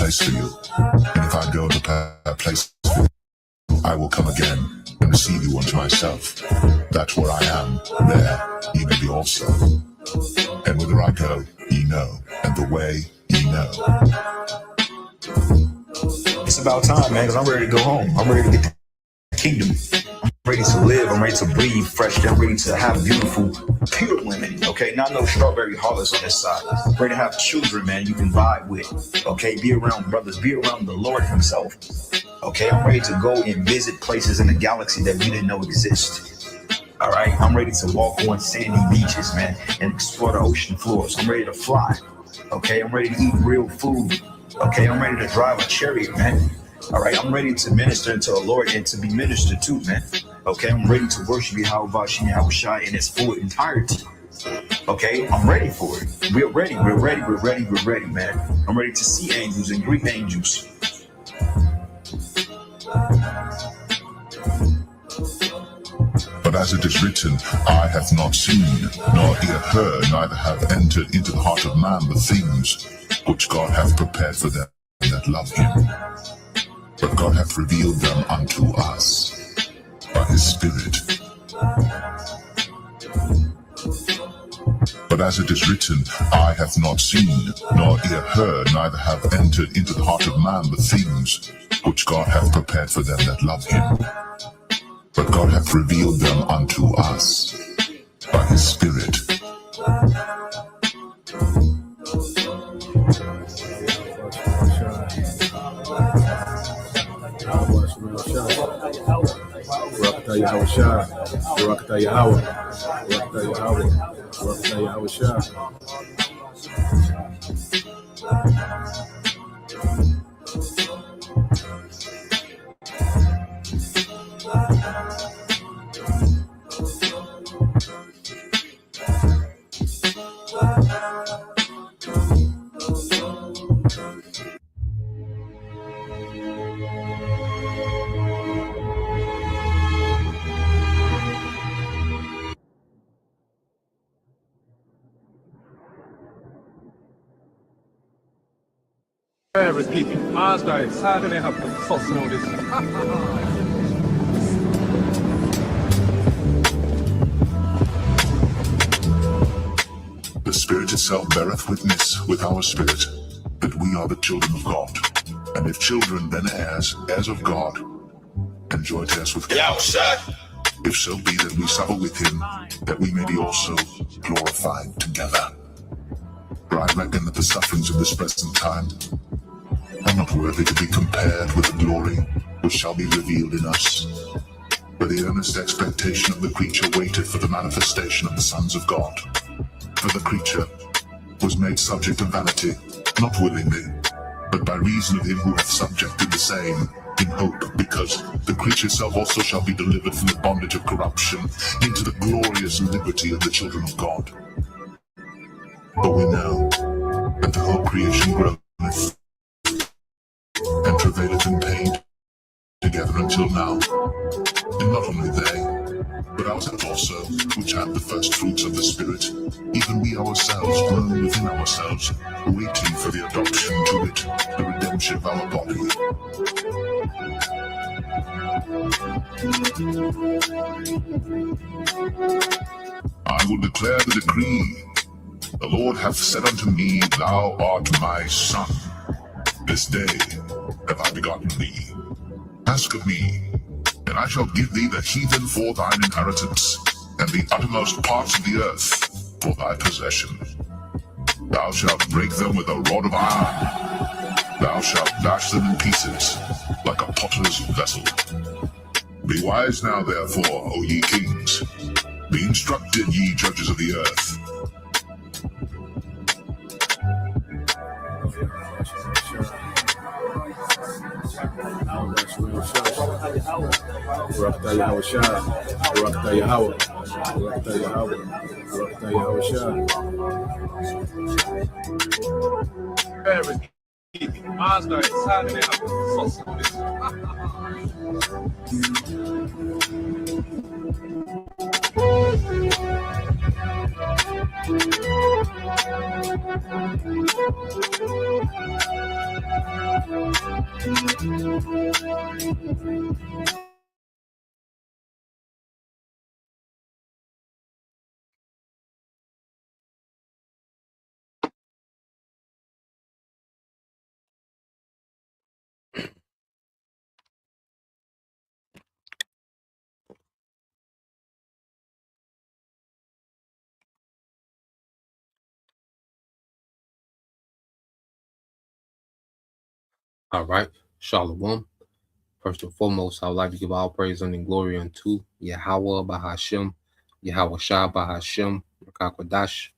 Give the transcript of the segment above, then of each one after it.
place for you. And if I go to prepare a place for you, I will come again and receive you unto myself, that where I am, there ye may be also. And whither I go, ye know, and the way ye know. It's about time, man, because I'm ready to go home. I'm ready to get the kingdom. I'm ready to live. I'm ready to breathe fresh. I'm ready to have beautiful, pure women, okay? Not no strawberry hollows on this side. I'm ready to have children, man, you can vibe with, okay? Be around brothers. Be around the Lord himself, okay? I'm ready to go and visit places in the galaxy that we didn't know exist, all right? I'm ready to walk on sandy beaches, man, and explore the ocean floors. I'm ready to fly, okay? I'm ready to eat real food, okay? I'm ready to drive a chariot, man. All right, I'm ready to minister to the Lord and to be ministered to, man. Okay, I'm ready to worship Yahweh in its full entirety. Okay, I'm ready for it. We're ready, man. I'm ready to see angels and greet angels. But as it is written, eye hath not seen, nor ear heard, neither have entered into the heart of man the things which God hath prepared for them that love him. But God hath revealed them unto us by his Spirit. But as it is written, eye hath not seen, nor ear heard, neither have entered into the heart of man the things which God hath prepared for them that love him. But God hath revealed them unto us by his Spirit. Barakatah Yahweh Shah, Barakatah Yahweh, Barakatah Yahweh, Barakatah Yahweh Shah. Repeat. Mars guys, how do they have the sauce and all this? The Spirit itself beareth witness with our spirit that we are the children of God. And if children, then heirs, heirs of God, and joint heirs with God. If so be that we suffer with him, that we may be also glorified together. For I reckon that the sufferings of this present time are not worthy to be compared with the glory which shall be revealed in us. For the earnest expectation of the creature waited for the manifestation of the sons of God. For the creature was made subject to vanity, not willingly, but by reason of him who hath subjected the same, in hope, because the creature itself also shall be delivered from the bondage of corruption into the glorious liberty of the children of God. For we know that the whole creation groaneth and travaileth in pain together until now. And not only they, but ourselves also, which have the first fruits of the Spirit, even we ourselves groan within ourselves, waiting for the adoption to it, the redemption of our body. I will declare the decree. The Lord hath said unto me, Thou art my son. This day have I begotten thee. Ask of me, and I shall give thee the heathen for thine inheritance, and the uttermost parts of the earth for thy possession. Thou shalt break them with a rod of iron. Thou shalt dash them in pieces, like a potter's vessel. Be wise now, therefore, O ye kings. Be instructed, ye judges of the earth. Barakatah Yahweh Shah, Barakatah Yahweh, Barakatah Yahweh, Barakatah Yahweh Shah. Mars guys, how do they have the sauce and all this? All right. Shalom. First and foremost, I would like to give all praise and glory unto Yahweh Bahashem, Yahweh Shah Bahashem, Rakakwadash,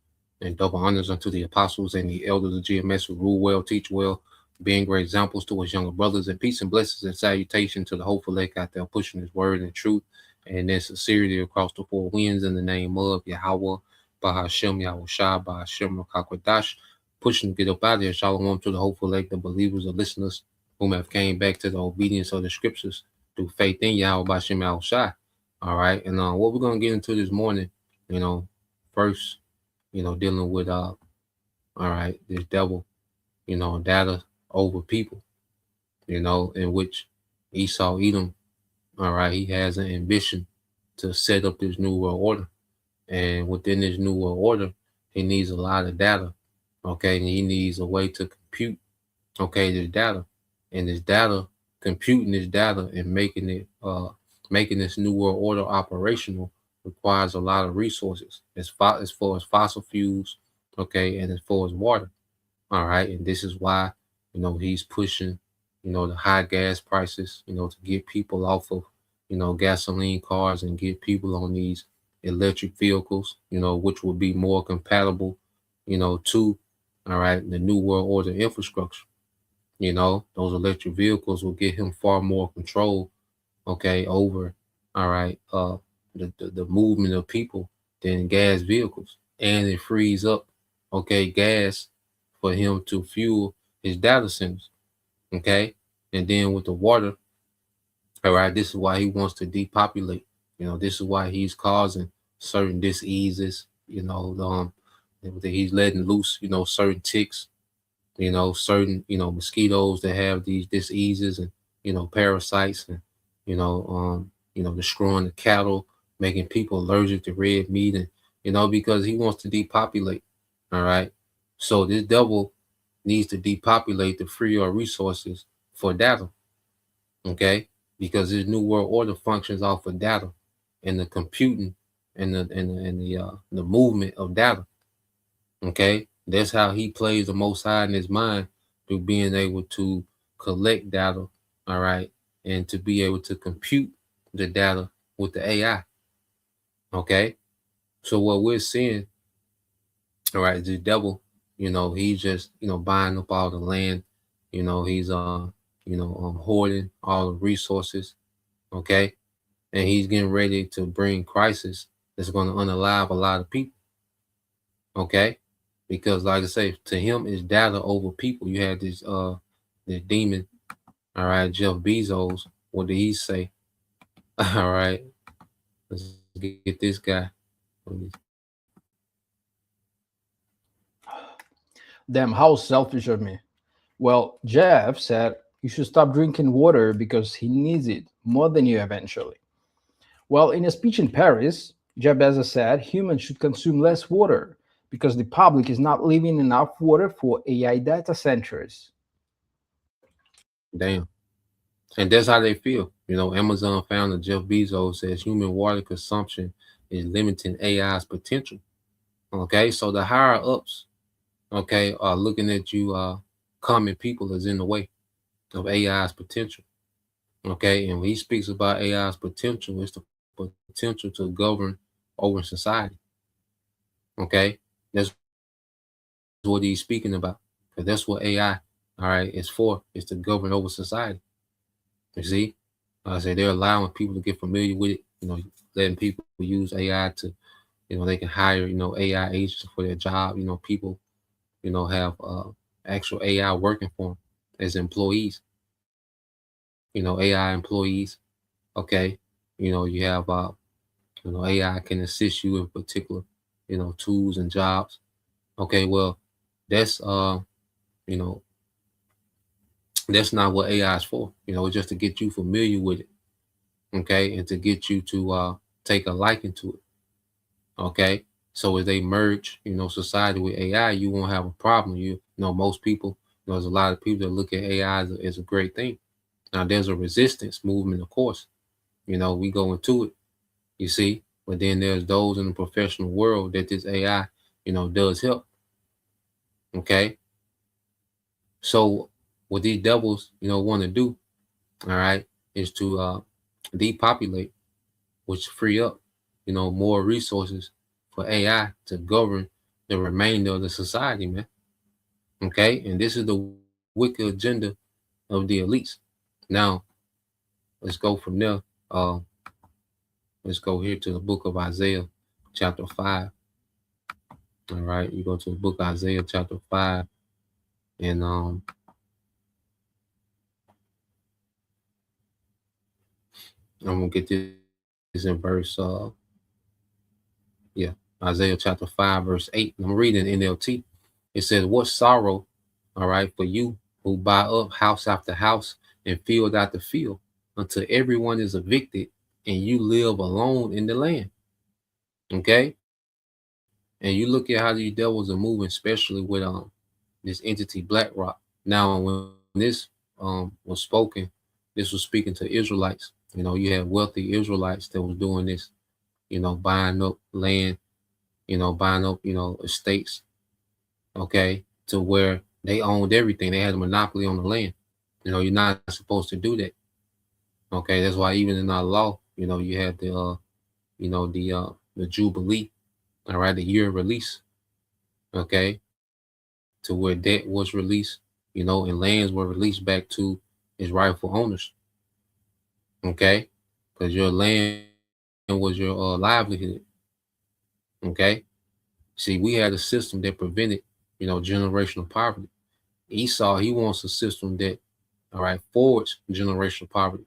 and double honors unto the apostles and the elders of GMS who rule well, teach well, being great examples to his younger brothers, and peace and blessings and salutation to the hopeful elect out there pushing his word and truth and then sincerity across the four winds in the name of Yahweh Bahashem, Yahweh Shah Bahashem, Rakakwadash, pushing to get up out of here. Shalom to the hopeful elect, the believers, the listeners, whom have came back to the obedience of the scriptures through faith in Yahweh Bashem Al Shai. All right. And what we're going to get into this morning, first, dealing with, all right, this devil, data over people, in which Esau Edom, all right, he has an ambition to set up this new world order. And within this new world order, he needs a lot of data. Okay. And he needs a way to compute, this data. And this data, computing this data and making this new world order operational requires a lot of resources as far as fossil fuels, and as far as water. All right. And this is why, he's pushing, the high gas prices, to get people off of, gasoline cars and get people on these electric vehicles, which will be more compatible, to, all right, the new world order infrastructure. Those electric vehicles will get him far more control, over, all right, the movement of people than gas vehicles. And it frees up, gas for him to fuel his data centers, And then with the water, all right, this is why he wants to depopulate. This is why he's causing certain diseases, he's letting loose, certain ticks, certain, mosquitoes that have these diseases and, parasites and, destroying the cattle, making people allergic to red meat and, because he wants to depopulate. All right. So this devil needs to depopulate to free our resources for data. Okay. Because this new world order functions off of data and the computing and the movement of data. Okay. That's how he plays the Most High in his mind through being able to collect data, all right, and to be able to compute the data with the AI. Okay. So what we're seeing, all right, the devil, he's just, buying up all the land, he's hoarding all the resources, okay, and he's getting ready to bring crisis that's going to unalive a lot of people, okay. Because, like I say, to him, it's data over people. You had this demon, all right, Jeff Bezos. What did he say? All right, let's get this guy. Damn, how selfish of me. Well, Jeff said you should stop drinking water because he needs it more than you eventually. Well, in a speech in Paris, Jeff Bezos said humans should consume less water because the public is not leaving enough water for AI data centers. Damn. And that's how they feel. Amazon founder Jeff Bezos says human water consumption is limiting AI's potential. Okay, so the higher ups, are looking at you, common people as in the way of AI's potential. Okay, and when he speaks about AI's potential, it's the potential to govern over society. Okay. That's what he's speaking about. Because that's what AI, all right, is for. Is to govern over society. You see? I say they're allowing people to get familiar with it, letting people use AI to, they can hire, AI agents for their job. People, have actual AI working for them as employees. AI employees. Okay. You have AI can assist you in particular, tools and jobs. Okay, well, that's that's not what AI is for. It's just to get you familiar with it. Okay, and to get you to take a liking to it. Okay, so as they merge, society with AI, you won't have a problem. Most people, there's a lot of people that look at AI as a great thing. Now there's a resistance movement, of course. We go into it, you see, but then there's those in the professional world that this AI, does help. Okay. So what these devils, want to do, all right, is to depopulate, which free up, more resources for AI to govern the remainder of the society, man. Okay, and this is the wicked agenda of the elites. Now, let's go from there. Let's go here to the book of Isaiah, chapter 5. All right, you go to the book of Isaiah, chapter 5, and I'm gonna get this in verse Isaiah chapter 5, verse 8. I'm reading NLT. It says, "What sorrow, all right, for you who buy up house after house and field after field, until everyone is evicted and you live alone in the land." Okay, and you look at how these devils are moving, especially with this entity BlackRock. Now, when this was spoken, this was speaking to Israelites. You had wealthy Israelites that was doing this. Buying up land. Buying up estates. Okay, to where they owned everything. They had a monopoly on the land. You're not supposed to do that. Okay, that's why even in our law, you had the the Jubilee, all right, the year of release. Okay, to where debt was released, and lands were released back to its rightful owners. Okay, because your land was your livelihood. Okay, see, we had a system that prevented, generational poverty. Esau, he wants a system that, all right, forwards generational poverty.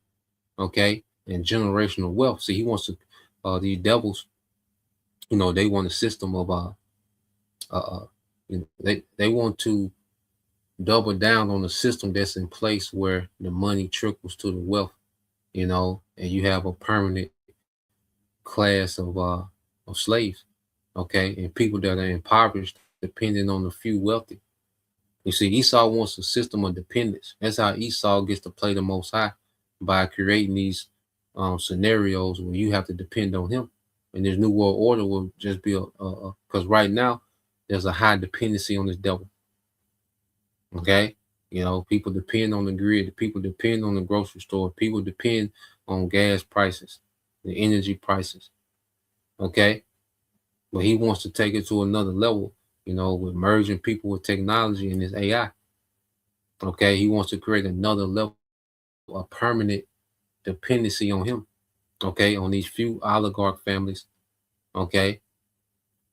Okay, and generational wealth. See, he wants to, these devils, they want a system of they want to double down on the system that's in place where the money trickles to the wealth, and you have a permanent class of slaves, okay, and people that are impoverished, depending on the few wealthy. You see, Esau wants a system of dependence. That's how Esau gets to play the Most High, by creating these scenarios where you have to depend on him. And this new world order will just be because right now there's a high dependency on this devil. Okay, people depend on the grid, people depend on the grocery store, people depend on gas prices, the energy prices. Okay, but he wants to take it to another level, with merging people with technology and this AI. Okay, he wants to create another level, a permanent dependency on him. Okay, on these few oligarch families. Okay,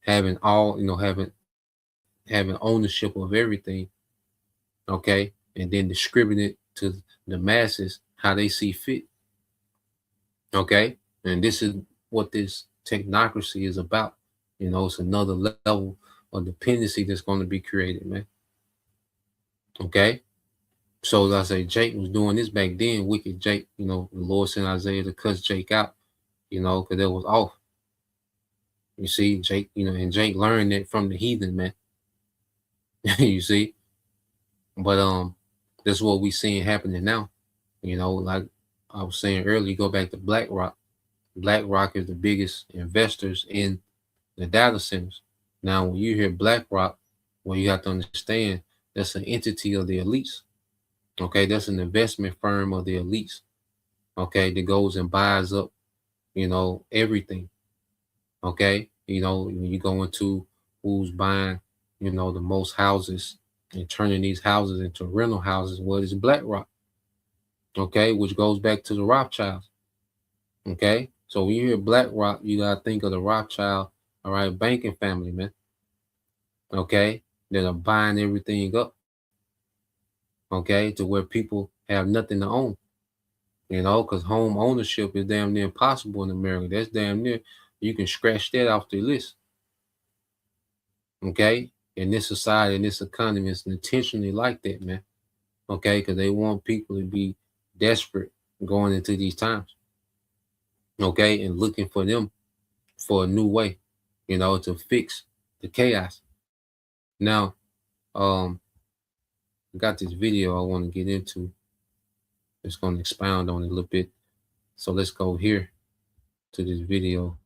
having all, having ownership of everything. Okay, and then distributing it to the masses how they see fit. Okay, and this is what this technocracy is about. It's another level of dependency that's going to be created, man. Okay, so as I say, Jake was doing this back then. Wicked Jake, the Lord sent Isaiah to cuss Jake out, because it was off. You see, Jake, and Jake learned that from the heathen, man. You see, but that's what we seeing happening now. Like I was saying earlier, you go back to BlackRock. BlackRock is the biggest investors in the data centers. Now, when you hear BlackRock, well, you have to understand that's an entity of the elites. Okay, that's an investment firm of the elites. Okay, that goes and buys up, everything. Okay, when you go into who's buying, the most houses and turning these houses into rental houses, well, it's BlackRock. Okay, which goes back to the Rothschilds. Okay, so when you hear BlackRock, you gotta think of the Rothschild, all right, banking family, man. Okay, that are buying everything up. Okay, to where people have nothing to own. Because home ownership is damn near impossible in America. That's damn near, you can scratch that off the list. Okay, in this society, in this economy, it's intentionally like that, man. Okay, because they want people to be desperate going into these times. Okay, and looking for them for a new way, to fix the chaos. Now, I got this video I want to get into. It's going to expound on it a little bit. So let's go here to this video.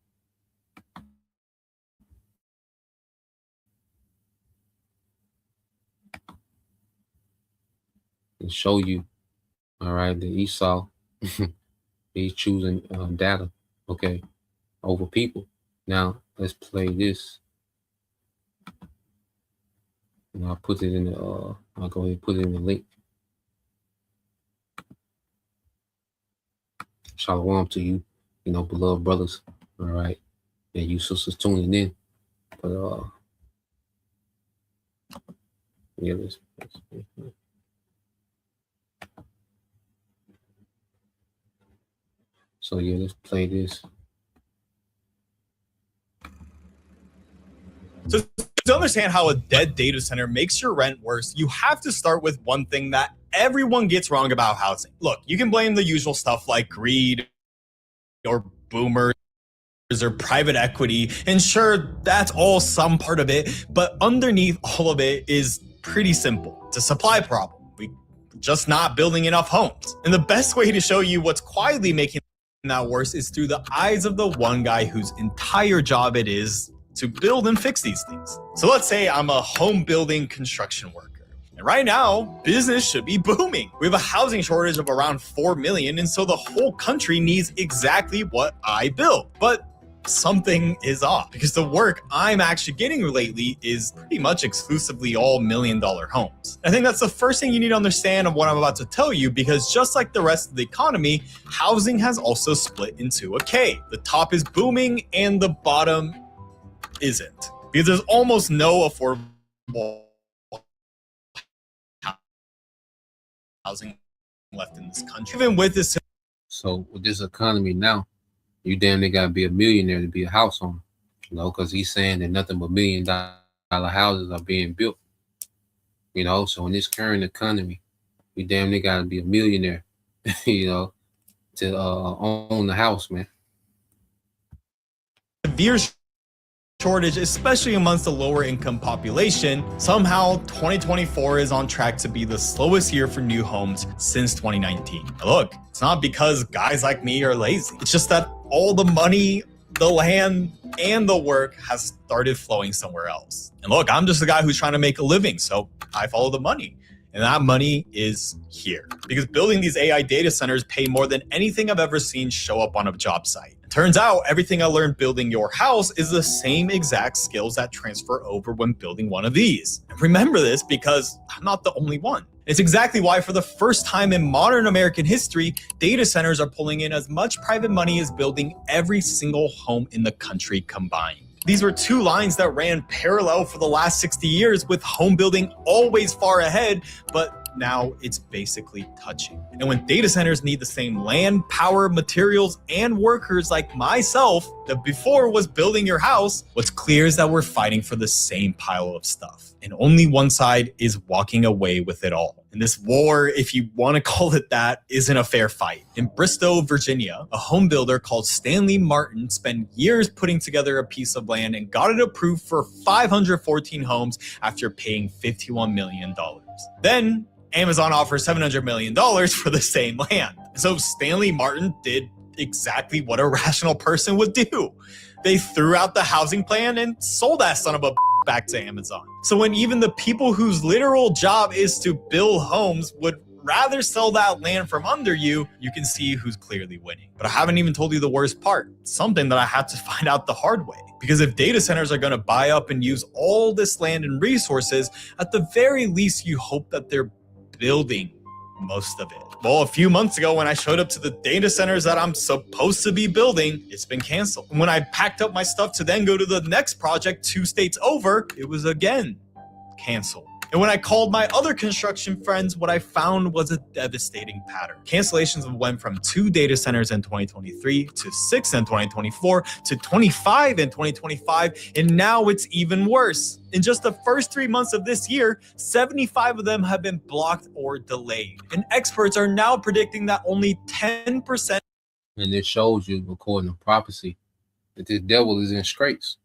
and show you, all right, that Esau he's choosing data, okay, over people. Now let's play this. And I'll put it in the I'll go ahead and put it in the link. Shalom to you, beloved brothers, all right, and you sisters tuning in. But yeah, let's so yeah, let's play this. So to understand how a dead data center makes your rent worse, you have to start with one thing that everyone gets wrong about housing. Look, you can blame the usual stuff like greed or boomers or private equity, and sure, that's all some part of it, but underneath all of it is pretty simple. It's a supply problem. We're just not building enough homes. And the best way to show you what's quietly making that worse is through the eyes of the one guy whose entire job it is to build and fix these things. So let's say I'm a home building construction worker. And right now, business should be booming. We have a housing shortage of around 4 million, and so the whole country needs exactly what I build. But something is off because the work I'm actually getting lately is pretty much exclusively all $1 million homes. I think that's the first thing you need to understand of what I'm about to tell you, because just like the rest of the economy, housing has also split into a K. The top is booming and the bottom isn't, because there's almost no affordable housing left in this country. Even with this, so with this economy now, you damn near gotta be a millionaire to be a house owner, because he's saying that nothing but $1 million houses are being built. So in this current economy, you damn near gotta be a millionaire, to own the house, man. severe shortage, especially amongst the lower income population, somehow 2024 is on track to be the slowest year for new homes since 2019. Look, it's not because guys like me are lazy. It's just that all the money, the land, and the work has started flowing somewhere else. And look, I'm just a guy who's trying to make a living, so I follow the money. And that money is here. Because building these AI data centers pay more than anything I've ever seen show up on a job site. It turns out everything I learned building your house is the same exact skills that transfer over when building one of these. And remember this because I'm not the only one. It's exactly why for the first time in modern American history, data centers are pulling in as much private money as building every single home in the country combined. These were two lines that ran parallel for the last 60 years, with home building always far ahead, but now it's basically touching. And when data centers need the same land, power, materials, and workers like myself that before was building your house, what's clear is that we're fighting for the same pile of stuff. And only one side is walking away with it all. And this war, if you want to call it that, isn't a fair fight. In Bristow, Virginia, a home builder called Stanley Martin spent years putting together a piece of land and got it approved for 514 homes after paying $51 million. Then Amazon offers $700 million for the same land. So Stanley Martin did exactly what a rational person would do. They threw out the housing plan and sold that son of a back to Amazon. So when even the people whose literal job is to build homes would rather sell that land from under you, you can see who's clearly winning. But I haven't even told you the worst part, something that I had to find out the hard way. Because if data centers are going to buy up and use all this land and resources, at the very least, you hope that they're building most of it. Well, a few months ago when I showed up to the data centers that I'm supposed to be building, it's been canceled. And when I packed up my stuff to then go to the next project 2 states over, it was again canceled. And when I called my other construction friends, what I found was a devastating pattern. Cancellations went from 2 data centers in 2023 to 6 in 2024 to 25 in 2025, and now it's even worse. In just the first 3 months of this year, 75 of them have been blocked or delayed. And experts are now predicting that only 10%. And it shows you, according to prophecy, that this devil is in straits.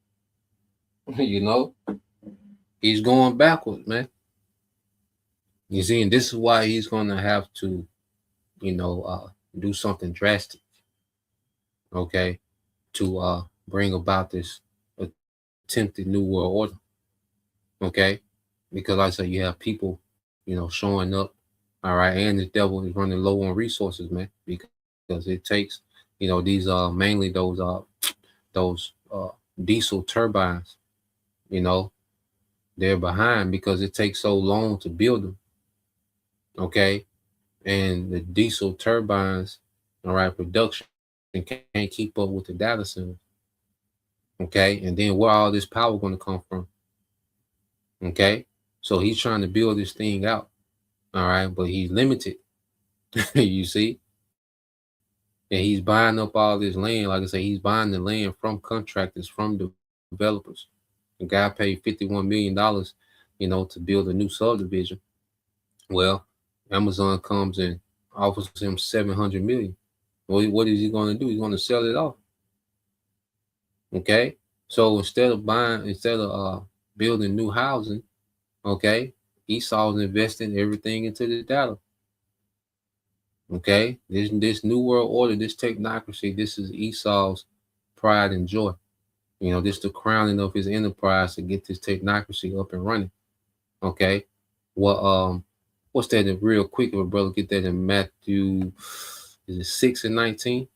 He's going backwards, man. You see, and this is why he's going to have to, do something drastic, okay, to bring about this attempted new world order, okay? Because like I said, you have people, showing up All right, and the devil is running low on resources, man, because it takes, these mainly those diesel turbines. They're behind because it takes so long to build them. Okay, and the diesel turbines, all right, production can't keep up with the data centers. Okay, and then where all this power going to come from? Okay, so he's trying to build this thing out. All right, but he's limited. You see, and he's buying up all this land. Like I say, he's buying the land from contractors, from developers. The guy paid $51 million, to build a new subdivision. Well, Amazon comes and offers him $700 million. Well, what is he going to do? He's going to sell it off. Okay, so instead of building new housing, okay, Esau's investing everything into the data. Okay, this new world order, this technocracy, this is Esau's pride and joy. This is the crowning of his enterprise to get this technocracy up and running. Okay, well, what's that real quick, if a brother get that in Matthew, is it 6 and 19?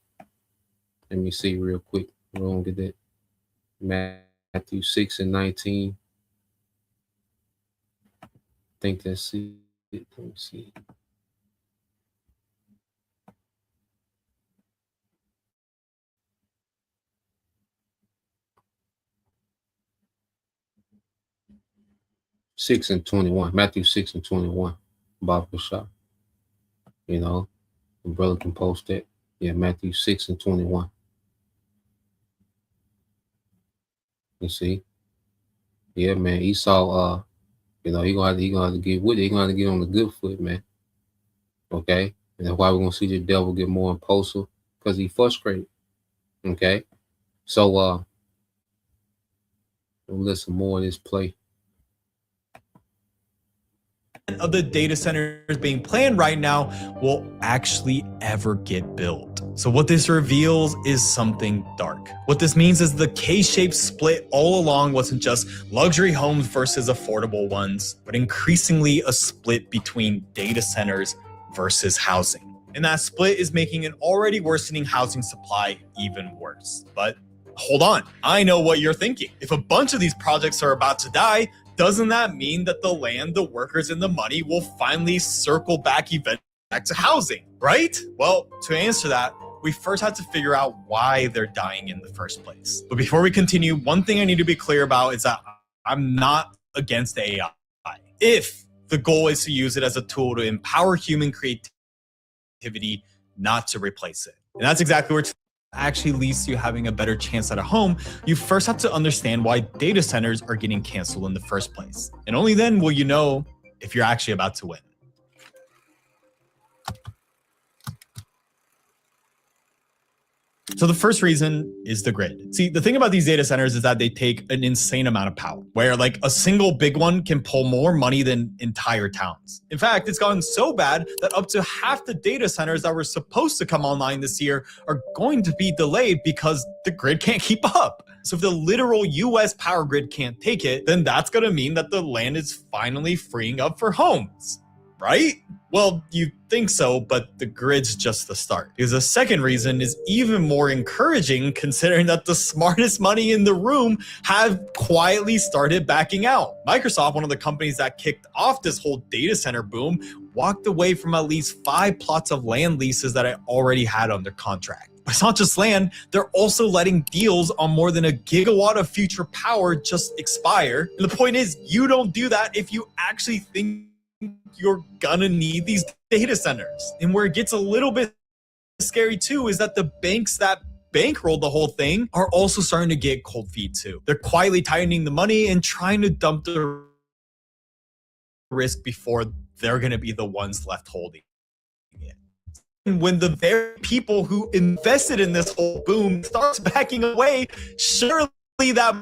Let me see real quick. We're gonna get that. Matthew 6 and 19. I think that's it. Let me see. Matthew 6 and 21. Bob Bashar. The brother can post that. Yeah, Matthew 6 and 21. You see? Yeah, man. Esau, he gonna have to get with it. He gonna have to get on the good foot, man. Okay? And that's why we're gonna see the devil get more impulsive, because he's frustrated. Okay? So we'll listen more of this play. Of the data centers being planned right now will actually ever get built. So what this reveals is something dark. What this means is the K-shaped split all along wasn't just luxury homes versus affordable ones, but increasingly a split between data centers versus housing. And that split is making an already worsening housing supply even worse. But hold on, I know what you're thinking. If a bunch of these projects are about to die, doesn't that mean that the land, the workers, and the money will finally circle back to housing, right? Well, to answer that, we first have to figure out why they're dying in the first place. But before we continue, one thing I need to be clear about is that I'm not against AI. If the goal is to use it as a tool to empower human creativity, not to replace it. And that's exactly where actually leads to you having a better chance at a home. You first have to understand why data centers are getting canceled in the first place. And only then will you know if you're actually about to win. So the first reason is the grid. See, the thing about these data centers is that they take an insane amount of power, where like a single big one can pull more money than entire towns. In fact, it's gotten so bad that up to half the data centers that were supposed to come online this year are going to be delayed because the grid can't keep up. So if the literal US power grid can't take it, then that's going to mean that the land is finally freeing up for homes. Right? Well, you think so, but the grid's just the start. Because the second reason is even more encouraging, considering that the smartest money in the room have quietly started backing out. Microsoft, one of the companies that kicked off this whole data center boom, walked away from at least 5 plots of land leases that it already had under contract. But it's not just land, they're also letting deals on more than 1 gigawatt of future power just expire. And the point is, you don't do that if you actually think you're gonna need these data centers. And where it gets a little bit scary too is that the banks that bankrolled the whole thing are also starting to get cold feet too. They're quietly tightening the money and trying to dump the risk before they're gonna be the ones left holding it. And when the very people who invested in this whole boom starts backing away, surely that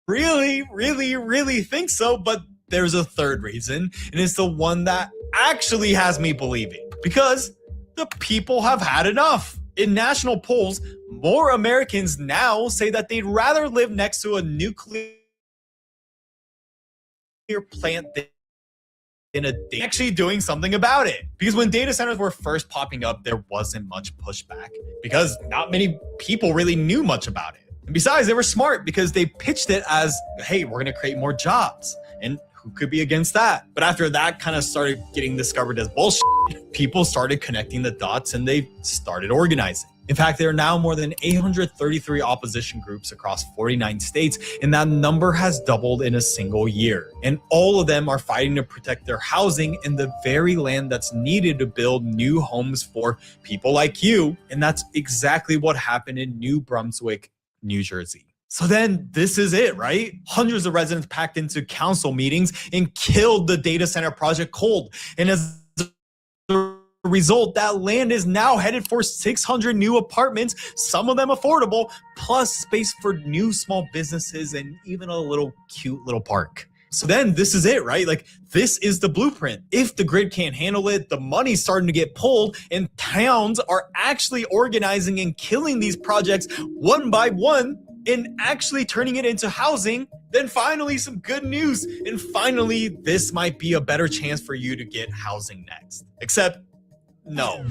really think so, but there's a third reason, and it's the one that actually has me believing. Because the people have had enough. In national polls, more Americans now say that they'd rather live next to a nuclear plant actually doing something about it. Because when data centers were first popping up, there wasn't much pushback because not many people really knew much about it. And besides, they were smart because they pitched it as, hey, we're going to create more jobs. And who could be against that? But after that kind of started getting discovered as bullshit, people started connecting the dots and they started organizing. In fact, there are now more than 833 opposition groups across 49 states, and that number has doubled in a single year. And all of them are fighting to protect their housing and the very land that's needed to build new homes for people like you. And that's exactly what happened in New Brunswick, New Jersey. So then this is it, right? Hundreds of residents packed into council meetings and killed the data center project cold. And as a result, that land is now headed for 600 new apartments, some of them affordable, plus space for new small businesses and even a little cute little park. So then this is it, right? Like, this is the blueprint. If the grid can't handle it, the money's starting to get pulled, and towns are actually organizing and killing these projects one by one and actually turning it into housing, then finally some good news. And finally, this might be a better chance for you to get housing next. Except, no.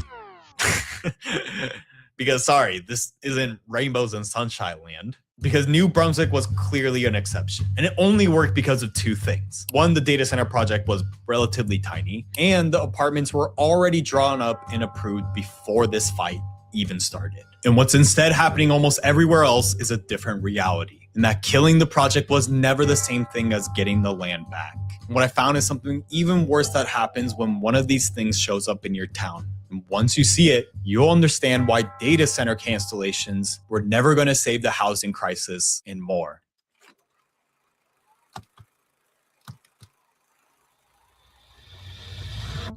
Because sorry, this isn't rainbows and sunshine land. Because New Brunswick was clearly an exception. And it only worked because of two things. One, the data center project was relatively tiny, and the apartments were already drawn up and approved before this fight even started. And what's instead happening almost everywhere else is a different reality. And that killing the project was never the same thing as getting the land back. And what I found is something even worse that happens when one of these things shows up in your town. And once you see it, you'll understand why data center cancellations were never going to save the housing crisis and more.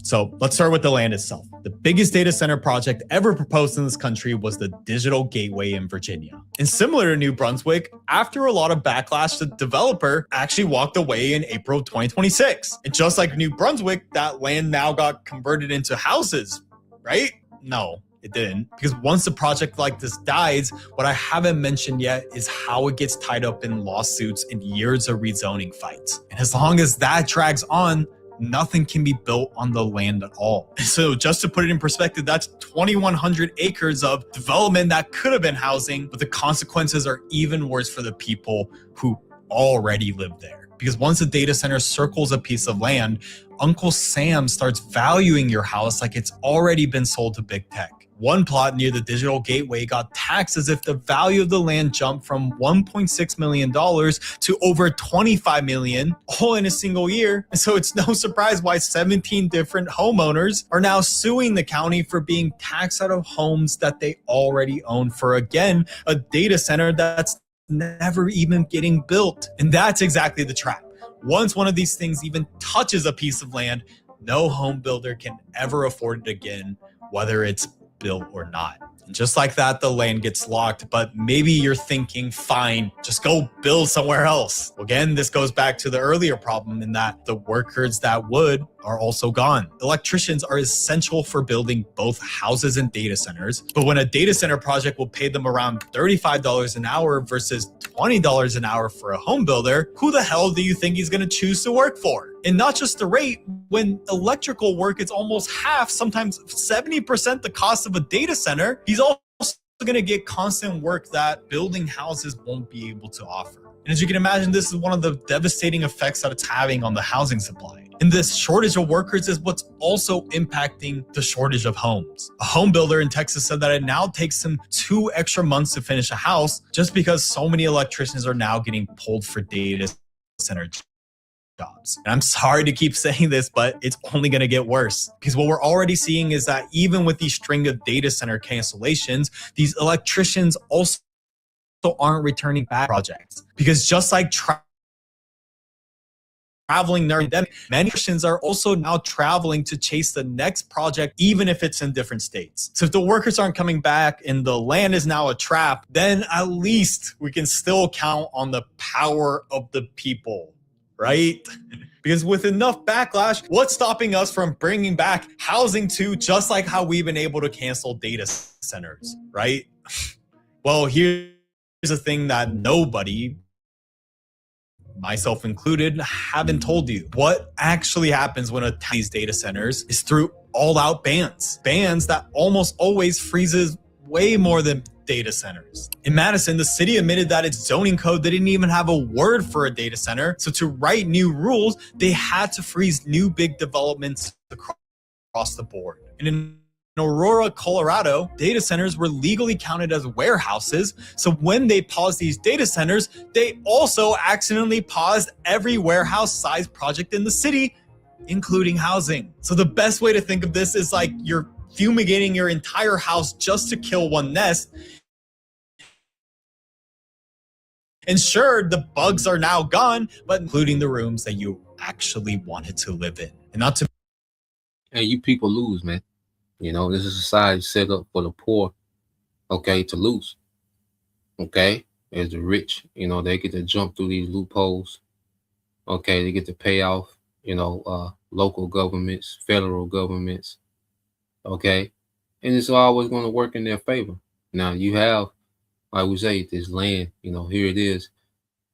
So let's start with the land itself. The biggest data center project ever proposed in this country was the Digital Gateway in Virginia. And similar to New Brunswick, after a lot of backlash, the developer actually walked away in April of 2026. And just like New Brunswick, that land now got converted into houses, right? No, it didn't. Because once a project like this dies, what I haven't mentioned yet is how it gets tied up in lawsuits and years of rezoning fights. And as long as that drags on, nothing can be built on the land at all. So just to put it in perspective, that's 2,100 acres of development that could have been housing, but the consequences are even worse for the people who already live there. Because once a data center circles a piece of land, Uncle Sam starts valuing your house like it's already been sold to big tech. One plot near the Digital Gateway got taxed as if the value of the land jumped from $1.6 million to over $25 million, all in a single year. And so it's no surprise why 17 different homeowners are now suing the county for being taxed out of homes that they already own for, again, a data center that's never even getting built. And that's exactly the trap. Once one of these things even touches a piece of land, no home builder can ever afford it again, whether it's built or not. And just like that, the land gets locked, but maybe you're thinking, fine, just go build somewhere else. Again, this goes back to the earlier problem in that the workers that would are also gone. Electricians are essential for building both houses and data centers, but when a data center project will pay them around $35 an hour versus $20 an hour for a home builder, who the hell do you think he's going to choose to work for? And not just the rate, when electrical work is almost half, sometimes 70% the cost of a data center, he's also going to get constant work that building houses won't be able to offer. And as you can imagine, this is one of the devastating effects that it's having on the housing supply. And this shortage of workers is what's also impacting the shortage of homes. A home builder in Texas said that it now takes him 2 extra months to finish a house just because so many electricians are now getting pulled for data center jobs. And I'm sorry to keep saying this, but it's only going to get worse, because what we're already seeing is that even with these string of data center cancellations, these electricians also aren't returning back projects, because just like traveling during the pandemic, many Christians are also now traveling to chase the next project, even if it's in different states. So if the workers aren't coming back and the land is now a trap, then at least we can still count on the power of the people, right? Because with enough backlash, what's stopping us from bringing back housing too, just like how we've been able to cancel data centers, right? Well, here's a thing that nobody myself included, haven't told you. What actually happens when these data centers is through all-out bans. Bans that almost always freezes way more than data centers. In Madison, the city admitted that its zoning code didn't even have a word for a data center. So to write new rules, they had to freeze new big developments across the board. And in Aurora, Colorado, data centers were legally counted as warehouses. So when they paused these data centers, they also accidentally paused every warehouse-sized project in the city, including housing. So the best way to think of this is like you're fumigating your entire house just to kill one nest. And sure, the bugs are now gone, but including the rooms that you actually wanted to live in. And not to... And you people lose, man. You know, this is a society set up for the poor, okay, to lose. Okay? As the rich, you know, they get to jump through these loopholes. Okay, they get to pay off, you know, local governments, federal governments. Okay? And it's always going to work in their favor. Now, you have, like we say, this land, you know, here it is.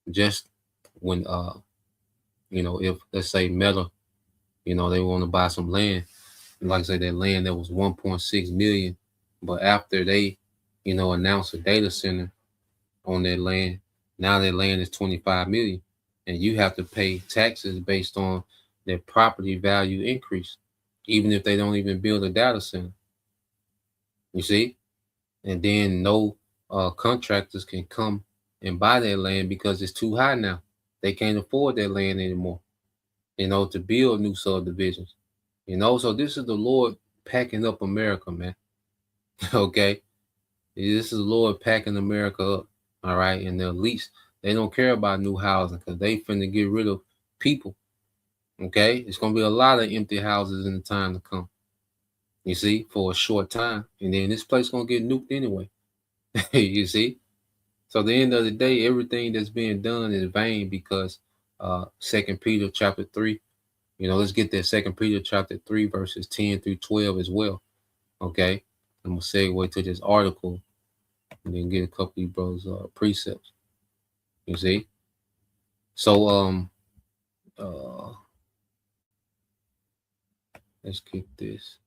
Just when, you know, if, let's say, Meta, you know, they want to buy some land, like I said, that land that was 1.6 million, but after they, you know, announced a data center on that land, now that land is 25 million, and you have to pay taxes based on their property value increase, even if they don't even build a data center. You see? And then no contractors can come and buy that land because it's too high now. They can't afford that land anymore, you know, to build new subdivisions. You know, so this is the Lord packing up America, man. Okay? This is the Lord packing America up, all right? And the elites, they don't care about new housing because they finna get rid of people, okay? It's going to be a lot of empty houses in the time to come, you see, for a short time. And then this place going to get nuked anyway, you see? So at the end of the day, everything that's being done is vain because 2 Peter chapter 3, you know, let's get that 2 Peter chapter 3, verses 10 through 12 as well. Okay. I'm going to segue to this article and then get a couple of you brothers precepts. You see? So, let's keep this.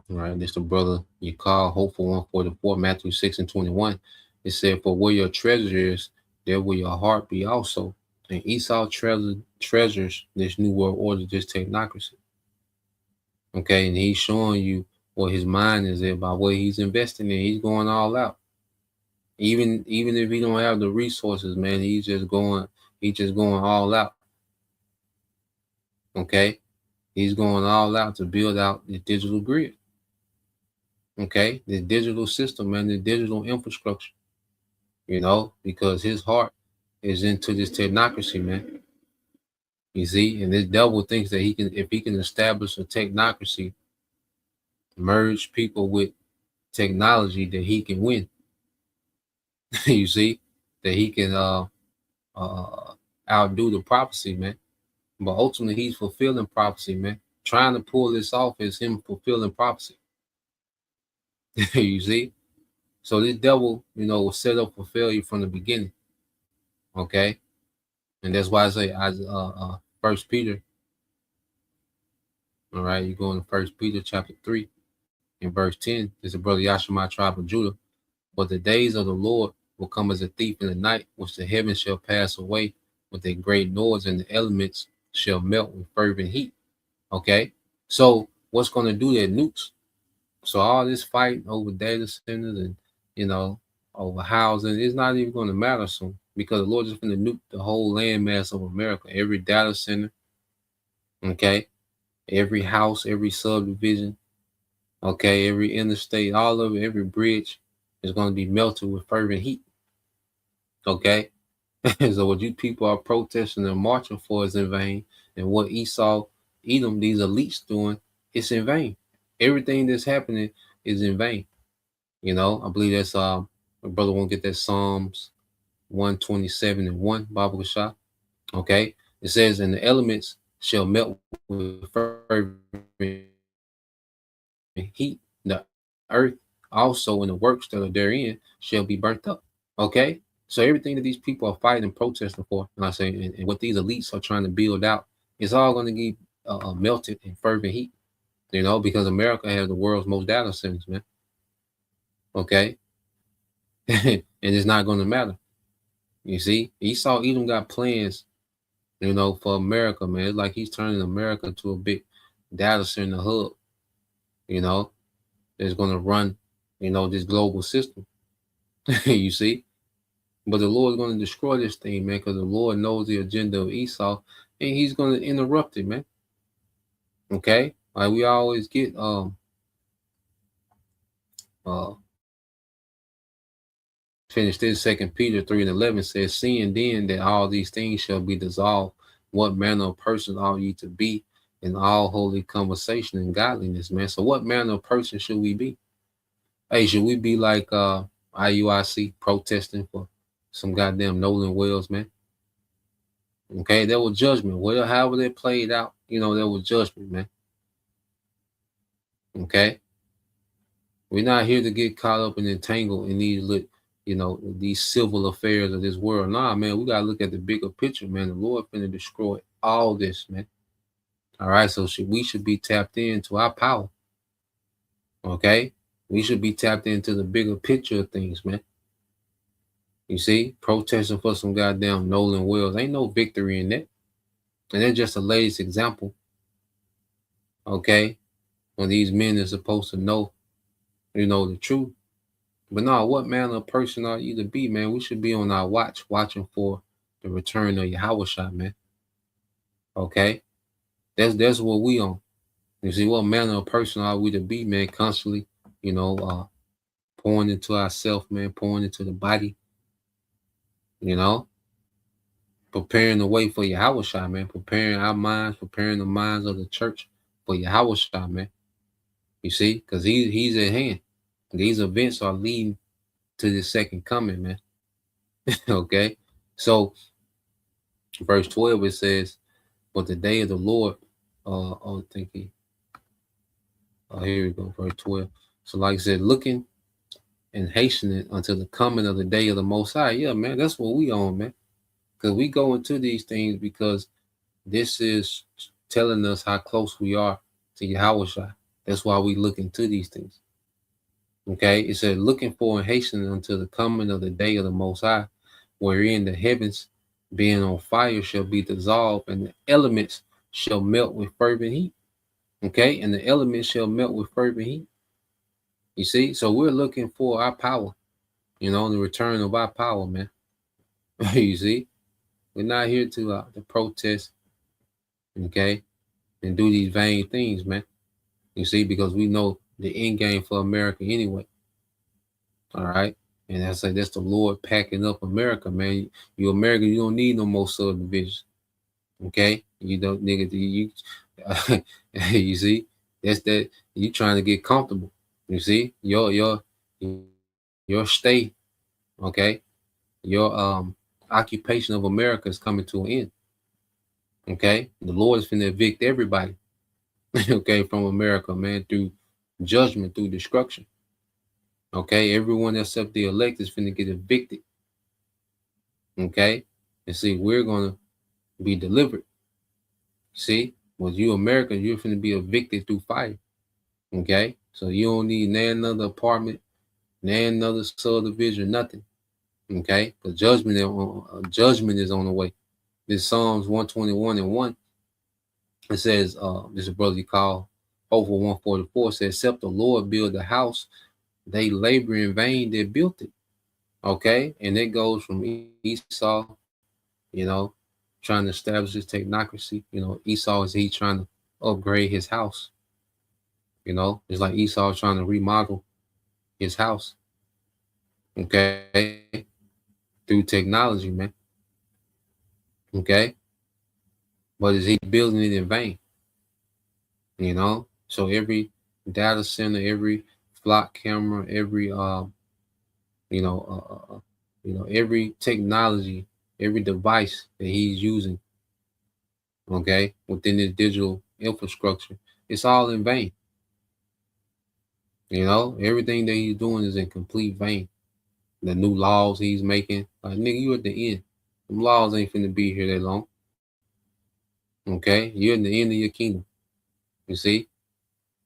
All right, this the brother you call Hopeful 144, Matthew 6 and 21. It said, for where your treasure is, there will your heart be also. And Esau treasures this new world order, this technocracy. Okay, and he's showing you what his mind is at by what he's investing in. He's going all out. Even if he don't have the resources, man, he's just going all out. Okay, he's going all out to build out the digital grid. Okay, the digital system and the digital infrastructure, you know, because his heart is into this technocracy, man. You see, and this devil thinks that if he can establish a technocracy, merge people with technology, that he can win. You see, that he can outdo the prophecy, man. But ultimately, he's fulfilling prophecy, man. Trying to pull this off is him fulfilling prophecy. You see? So this devil, you know, was set up for failure from the beginning. Okay? And that's why I say 1 Peter. All right, you go into 1 Peter chapter 3 and verse 10. This is brother Yashima, tribe of Judah. But the days of the Lord will come as a thief in the night, which the heavens shall pass away with a great noise, and the elements shall melt with fervent heat. Okay? So what's going to do that? Nukes. So all this fight over data centers and, you know, over housing, it's not even going to matter soon, because the Lord is going to nuke the whole landmass of America. Every data center, okay, every house, every subdivision, okay, every interstate, all of it, every bridge is going to be melted with fervent heat. Okay, so what you people are protesting and marching for is in vain, and what Esau, Edom, these elites doing, it's in vain. Everything that's happening is in vain. You know, I believe that's my brother won't get that Psalms 127 and 1, Bible Shah. Okay, it says, and the elements shall melt with fervent heat. The earth also and the works that are therein shall be burnt up. Okay? So everything that these people are fighting and protesting for, and I say, and what these elites are trying to build out, is all going to get melted in fervent heat. You know, because America has the world's most data centers, man. Okay? And it's not going to matter. You see, Esau even got plans, you know, for America, man. It's like he's turning America into a big data center hub, you know, that's going to run, you know, this global system. You see? But the Lord's going to destroy this thing, man, because the Lord knows the agenda of Esau, and he's going to interrupt it, man. Okay? Like we always get finish this. 2 Peter 3:11 says, seeing then that all these things shall be dissolved, what manner of person ought ye to be in all holy conversation and godliness, man? So what manner of person should we be? Hey, should we be like IUIC protesting for some goddamn Nolan Wells, man? Okay, there was judgment. Well, however they played out, you know, there was judgment, man. Okay? We're not here to get caught up and entangled in these, you know, these civil affairs of this world. Nah, man, we got to look at the bigger picture, man. The Lord finna destroy all this, man. All right, so we should be tapped into our power. Okay? We should be tapped into the bigger picture of things, man. You see, protesting for some goddamn Nolan Wells. Ain't no victory in that. And that's just the latest example. Okay? When these men are supposed to know, you know, the truth. But no, what manner of person are you to be, man? We should be on our watch, watching for the return of Yahushua, man. Okay? That's what we on. You see, what manner of person are we to be, man? Constantly, you know, pouring into ourselves, man, pouring into the body, you know, preparing the way for Yahushua, man, preparing our minds, preparing the minds of the church for Yahushua, man. You see, because he's at hand. These events are leading to the second coming, man. Okay, so verse 12 it says, "But the day of the Lord," here we go, verse 12. So, like I said, looking and hastening until the coming of the day of the Most High. Yeah, man, that's what we on, man. Because we go into these things because this is telling us how close we are to Yahushua. That's why we look into these things. Okay, it said, looking for and hastening until the coming of the day of the Most High, wherein the heavens being on fire shall be dissolved, and the elements shall melt with fervent heat. Okay, and the elements shall melt with fervent heat. You see, so we're looking for our power, you know, the return of our power, man. You see, we're not here to protest, okay, and do these vain things, man. You see, because we know the end game for America anyway. All right. And I say that's the Lord packing up America, man. You American, you don't need no more subdivisions. Okay? You don't, nigga, you see, that's that you trying to get comfortable. You see, your stay, okay, your occupation of America is coming to an end. Okay, the Lord is finna evict everybody, okay, from America, man, through judgment, through destruction. Okay, everyone except the elect is finna get evicted. Okay, and see, we're gonna be delivered. See, with you Americans, you're finna be evicted through fire. Okay, so you don't need another apartment, another subdivision, nothing. Okay, because judgment is on the way. This Psalms 121:1. It says, this is a brother called Hopeful 144 says, except the Lord build the house, they labor in vain that built it. Okay, and it goes from Esau, you know, trying to establish his technocracy. You know, Esau is he trying to upgrade his house. You know, it's like Esau trying to remodel his house. Okay, through technology, man. Okay, but is he building it in vain? You know, so every data center, every flock camera, every every technology, every device that he's using, okay, within this digital infrastructure, it's all in vain. You know, everything that he's doing is in complete vain. The new laws he's making, like, nigga, you at the end. Them laws ain't finna be here that long. Okay, you're in the end of your kingdom. You see,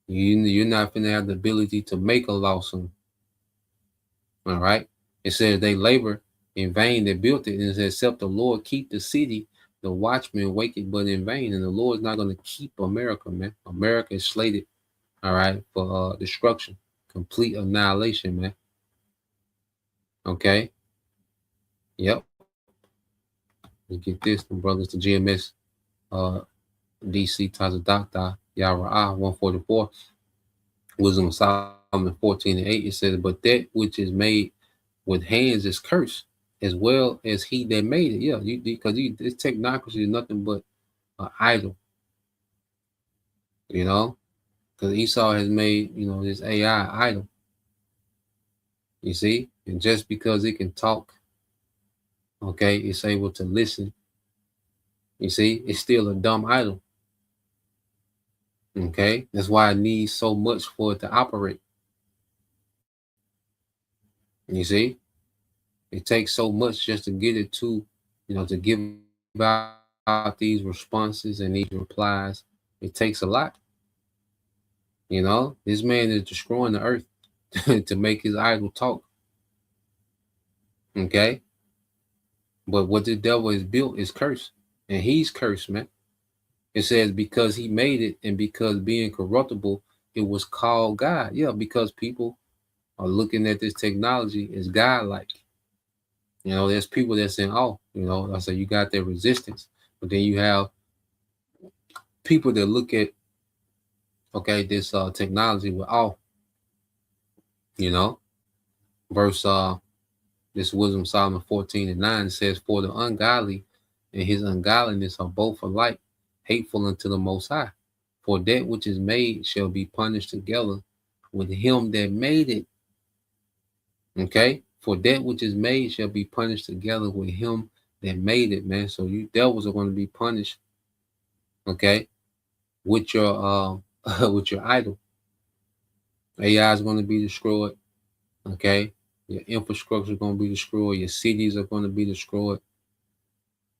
you're not finna have the ability to make a law soon. All right. It says they labor in vain that built it, and it says, except the Lord keep the city, the watchman waketh but in vain. And the Lord's not going to keep America, man. America is slated, all right, for destruction, complete annihilation, man. Okay. Yep. Let's get this, the brothers, to GMS DC Taza Doctor Yara 144. Wisdom of Solomon 14:8. It says, but that which is made with hands is cursed, as well as he that made it. Yeah, because this technocracy is nothing but an idol. You know, because Esau has made, you know, this AI idol. You see, and just because it can talk, okay, it's able to listen. You see, it's still a dumb idol. Okay, that's why it needs so much for it to operate. You see, it takes so much just to get it to, you know, to give out these responses and these replies. It takes a lot. You know, this man is destroying the earth to make his idol talk. Okay, but what the devil has built is cursed, and he's cursed, man. It says because he made it, and because being corruptible, it was called God. Yeah, because people are looking at this technology as God-like. You know, there's people that saying, oh, you know, I say you got that resistance, but then you have people that look at, okay, this technology with awe. You know, verse this Wisdom Solomon 14:9 says, for the ungodly and his ungodliness are both alike hateful unto the Most High. For that which is made shall be punished together with him that made it. Okay, for that which is made shall be punished together with him that made it, man. So you devils are going to be punished, okay, with your with your idol. AI is going to be destroyed, okay. Your infrastructure is going to be destroyed. Your cities are going to be destroyed,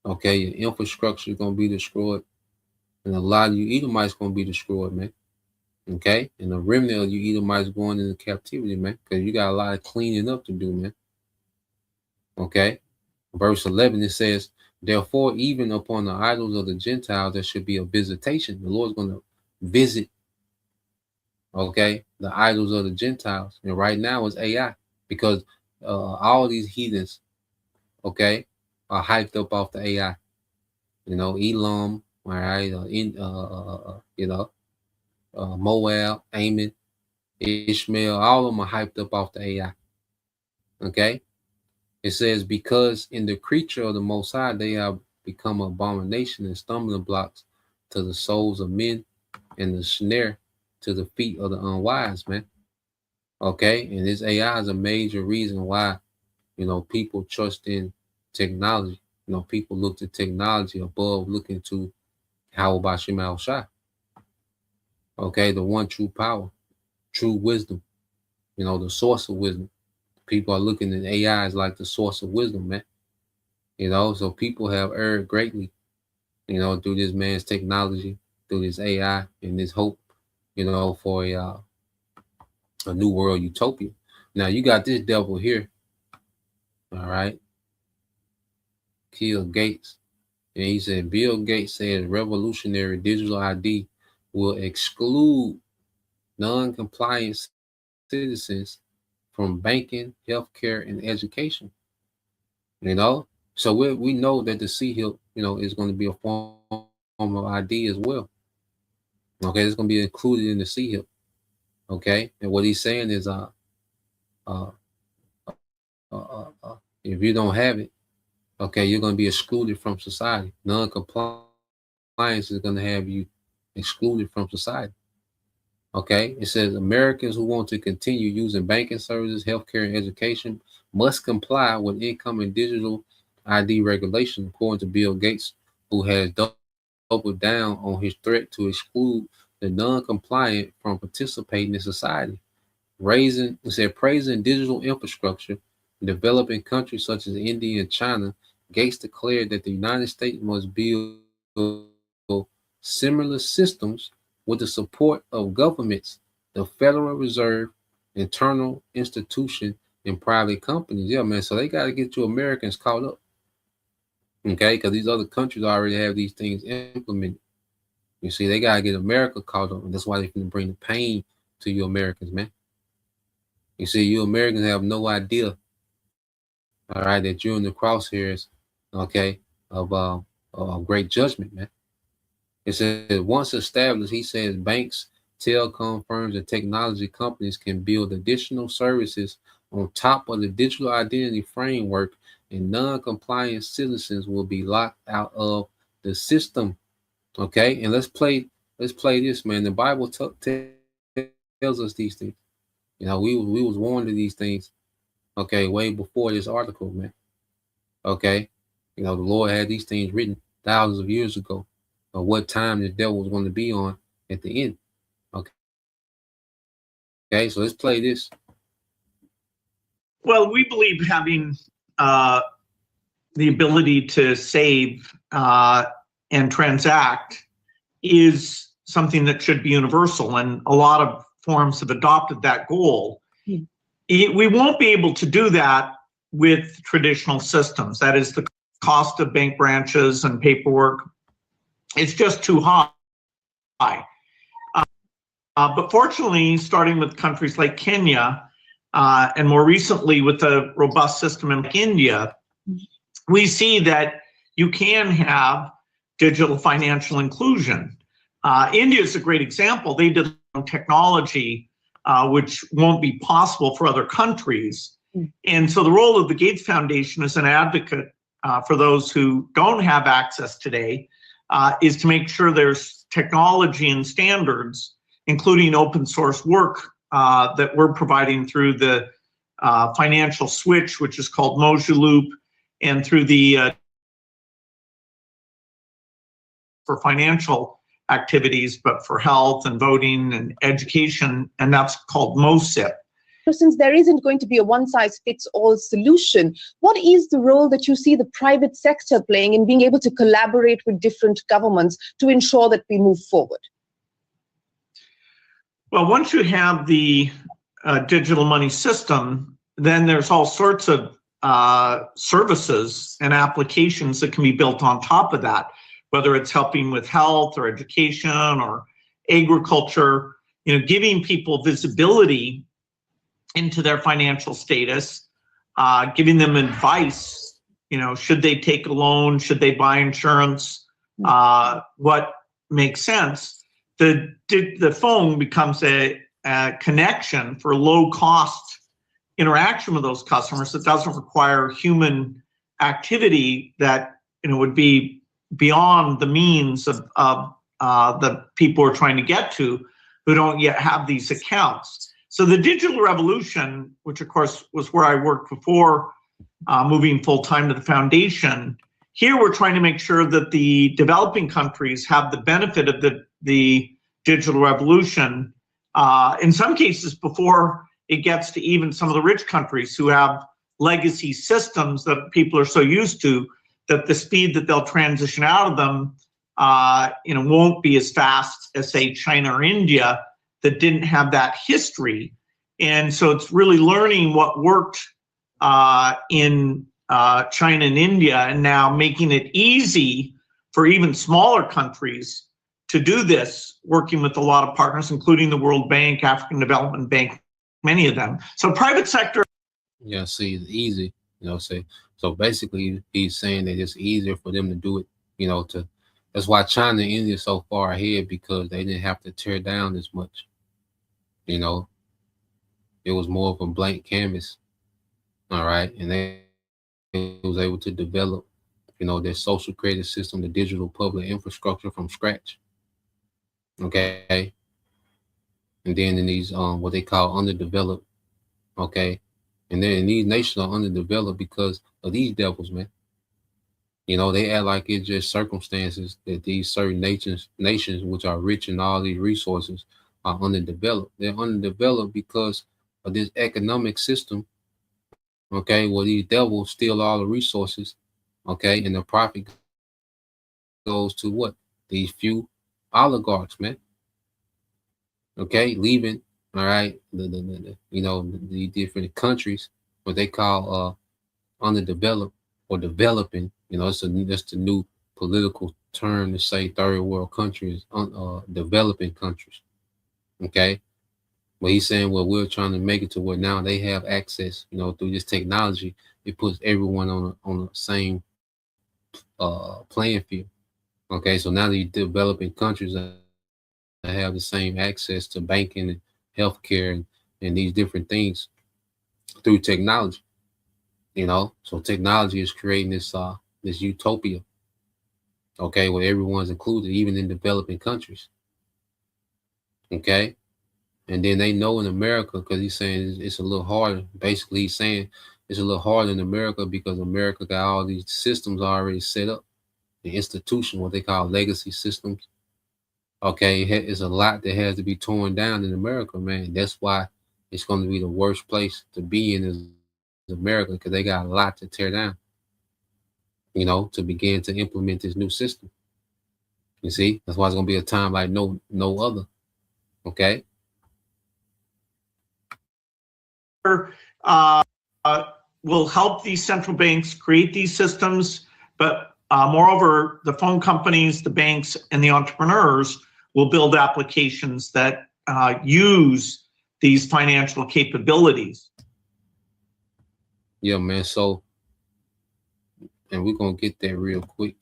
okay. Your infrastructure is going to be destroyed, and a lot of you Edomites going to be destroyed, man. Okay, and the remnant of you Edomites going into captivity, man, because you got a lot of cleaning up to do, man. Okay, verse 11, it says, therefore, even upon the idols of the Gentiles, there should be a visitation. The Lord's going to visit, okay, the idols of the Gentiles. And right now it's AI, because all these heathens, okay, are hyped up off the AI. You know, Elam, all right, you know, Moab, Ammon, Ishmael, all of them are hyped up off the AI. Okay. It says, because in the creature of the Most High, they have become abomination and stumbling blocks to the souls of men, and the snare to the feet of the unwise, man. Okay. And this AI is a major reason why, you know, people trust in technology. You know, people look to technology above looking to how Bashim Al Shah. Okay, the one true power, true wisdom, you know, the source of wisdom. People are looking at AI as like the source of wisdom, man. You know, so people have erred greatly, you know, through this man's technology, through this AI, and this hope, you know, for a new world utopia. Now you got this devil here, all right, Bill Gates, and he said Bill Gates says revolutionary digital ID will exclude non-compliant citizens from banking, healthcare, and education. You know, so we know that the CHIP, you know, is going to be a form of ID as well. Okay, it's going to be included in the CHIP. Okay, and what he's saying is, if you don't have it, okay, you're going to be excluded from society. Non-compliance is going to have you excluded from society. Okay, it says Americans who want to continue using banking services, healthcare, and education must comply with incoming digital ID regulation, according to Bill Gates, who has doubled down on his threat to exclude the non-compliant from participating in society, praising digital infrastructure in developing countries such as India and China. Gates declared that the United States must build similar systems with the support of governments, the Federal Reserve, internal institution, and private companies. Yeah, man. So they got to get you Americans caught up. Okay, because these other countries already have these things implemented. You see, they got to get America caught up. And that's why they can bring the pain to you Americans, man. You see, you Americans have no idea, all right, that you're in the crosshairs, okay, of great judgment, man. It says, once established, he says banks, telecom firms, and technology companies can build additional services on top of the digital identity framework, and non-compliant citizens will be locked out of the system. Okay, and let's play this, man. The Bible tells us these things. You know, we was warned of these things, okay, way before this article, man. Okay, you know, the Lord had these things written thousands of years ago of what time the devil was going to be on at the end. Okay, so let's play this. Well, we believe having the ability to save and transact is something that should be universal, and a lot of forms have adopted that goal. We won't be able to do that with traditional systems. That is, the cost of bank branches and paperwork, it's just too high. But fortunately, starting with countries like Kenya, and more recently with a robust system in India, we see that you can have digital financial inclusion. India is a great example. They did technology, which won't be possible for other countries. And so the role of the Gates Foundation as an advocate for those who don't have access today is to make sure there's technology and standards, including open source work that we're providing through the financial switch, which is called Mojaloop, and through the for financial activities, but for health and voting and education, and that's called MOSIP. So since there isn't going to be a one-size-fits-all solution, what is the role that you see the private sector playing in being able to collaborate with different governments to ensure that we move forward? Well, once you have the digital money system, then there's all sorts of services and applications that can be built on top of that, whether it's helping with health or education or agriculture, you know, giving people visibility into their financial status, giving them advice, you know, should they take a loan, should they buy insurance, what makes sense. The phone becomes a connection for low cost interaction with those customers that doesn't require human activity that, you know, would be beyond the means of the people we're trying to get to who don't yet have these accounts. So the digital revolution, which of course was where I worked before moving full time to the foundation, here we're trying to make sure that the developing countries have the benefit of the digital revolution, in some cases before it gets to even some of the rich countries who have legacy systems that people are so used to that the speed that they'll transition out of them you know, won't be as fast as, say, China or India that didn't have that history. And so it's really learning what worked in China and India, and now making it easy for even smaller countries to do this, working with a lot of partners, including the World Bank, African Development Bank, many of them. So private sector. Yeah, see, it's easy, you know, so basically he's saying that it's easier for them to do it, you know, that's why China and India is so far ahead, because they didn't have to tear down as much. You know, it was more of a blank canvas. All right. And they was able to develop, you know, their social credit system, the digital public infrastructure from scratch. Okay. And then in these what they call underdeveloped, okay. And then these nations are underdeveloped because of these devils, man. You know, they act like it's just circumstances that these certain nations which are rich in all these resources are underdeveloped. They're underdeveloped because of this economic system, okay, where these devils steal all the resources, okay, and the profit goes to what? These few oligarchs, man. Okay, leaving, all right, the different countries, what they call underdeveloped or developing. You know, that's the new political term to say third world countries, developing countries. Okay, but he's saying, well, we're trying to make it to where now they have access. You know, through this technology, it puts everyone on the same playing field. Okay, so now the developing countries have the same access to banking and healthcare and these different things through technology. You know, so technology is creating this utopia, okay, where everyone's included, even in developing countries. Okay, and then they know in America, because he's saying it's a little harder. Basically, he's saying it's a little harder in America because America got all these systems already set up, the institution, what they call legacy systems. Okay, it's a lot that has to be torn down in America, man. That's why it's going to be the worst place to be in is America, because they got a lot to tear down, you know, to begin to implement this new system. You see, that's why it's going to be a time like no other. Okay. Will help these central banks create these systems, but moreover, the phone companies, the banks, and the entrepreneurs will build applications that use these financial capabilities. Yeah, man. So, and we're going to get there real quick.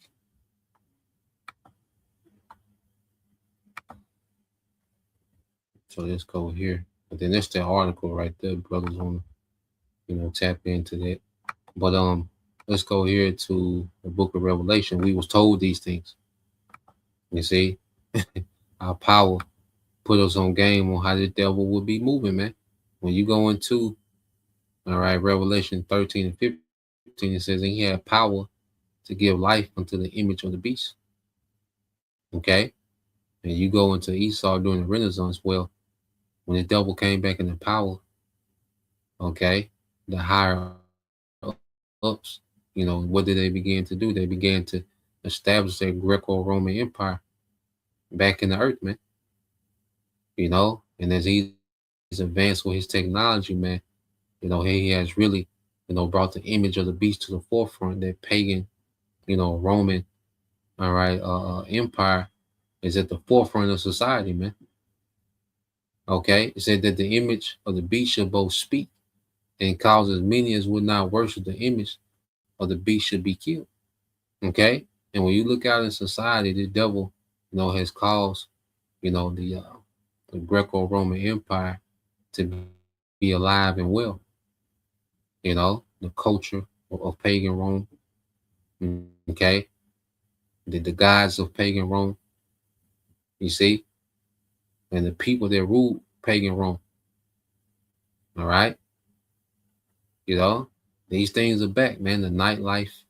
So let's go here. But then that's the article right there. Brothers want to, tap into that. But let's go here to the book of Revelation. We was told these things. You see, our power put us on game on how the devil will be moving, man. When you go into, all right, Revelation 13 and 15, it says, and he had power to give life unto the image of the beast. Okay. And you go into Esau during the Renaissance. Well, when the devil came back into power, okay, the higher ups, what did they begin to do? They began to establish their Greco-Roman Empire back in the earth, man. And as he's advanced with his technology, man, he has really, brought the image of the beast to the forefront. That pagan, Roman, all right, empire is at the forefront of society, man. Okay, it said that the image of the beast shall both speak and cause as many as would not worship the image of the beast should be killed. Okay, and when you look out in society, the devil, has caused, the Greco-Roman Empire to be alive and well. The culture of pagan Rome. Okay, the gods of pagan Rome. You see, and the people that ruled pagan Rome. All right. These things are back, man. The nightlife.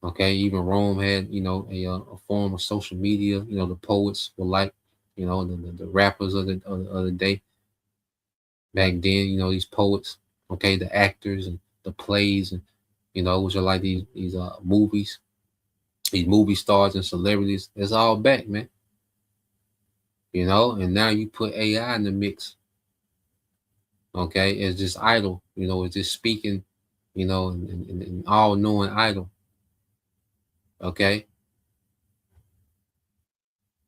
Okay. Even Rome had, a form of social media. The poets were like, the rappers of the day. Back then, these poets, okay, the actors and the plays, and, which are like these movies, these movie stars and celebrities. It's all back, man. And now you put AI in the mix. Okay, it's just idol, it's just speaking, an all-knowing idol. Okay.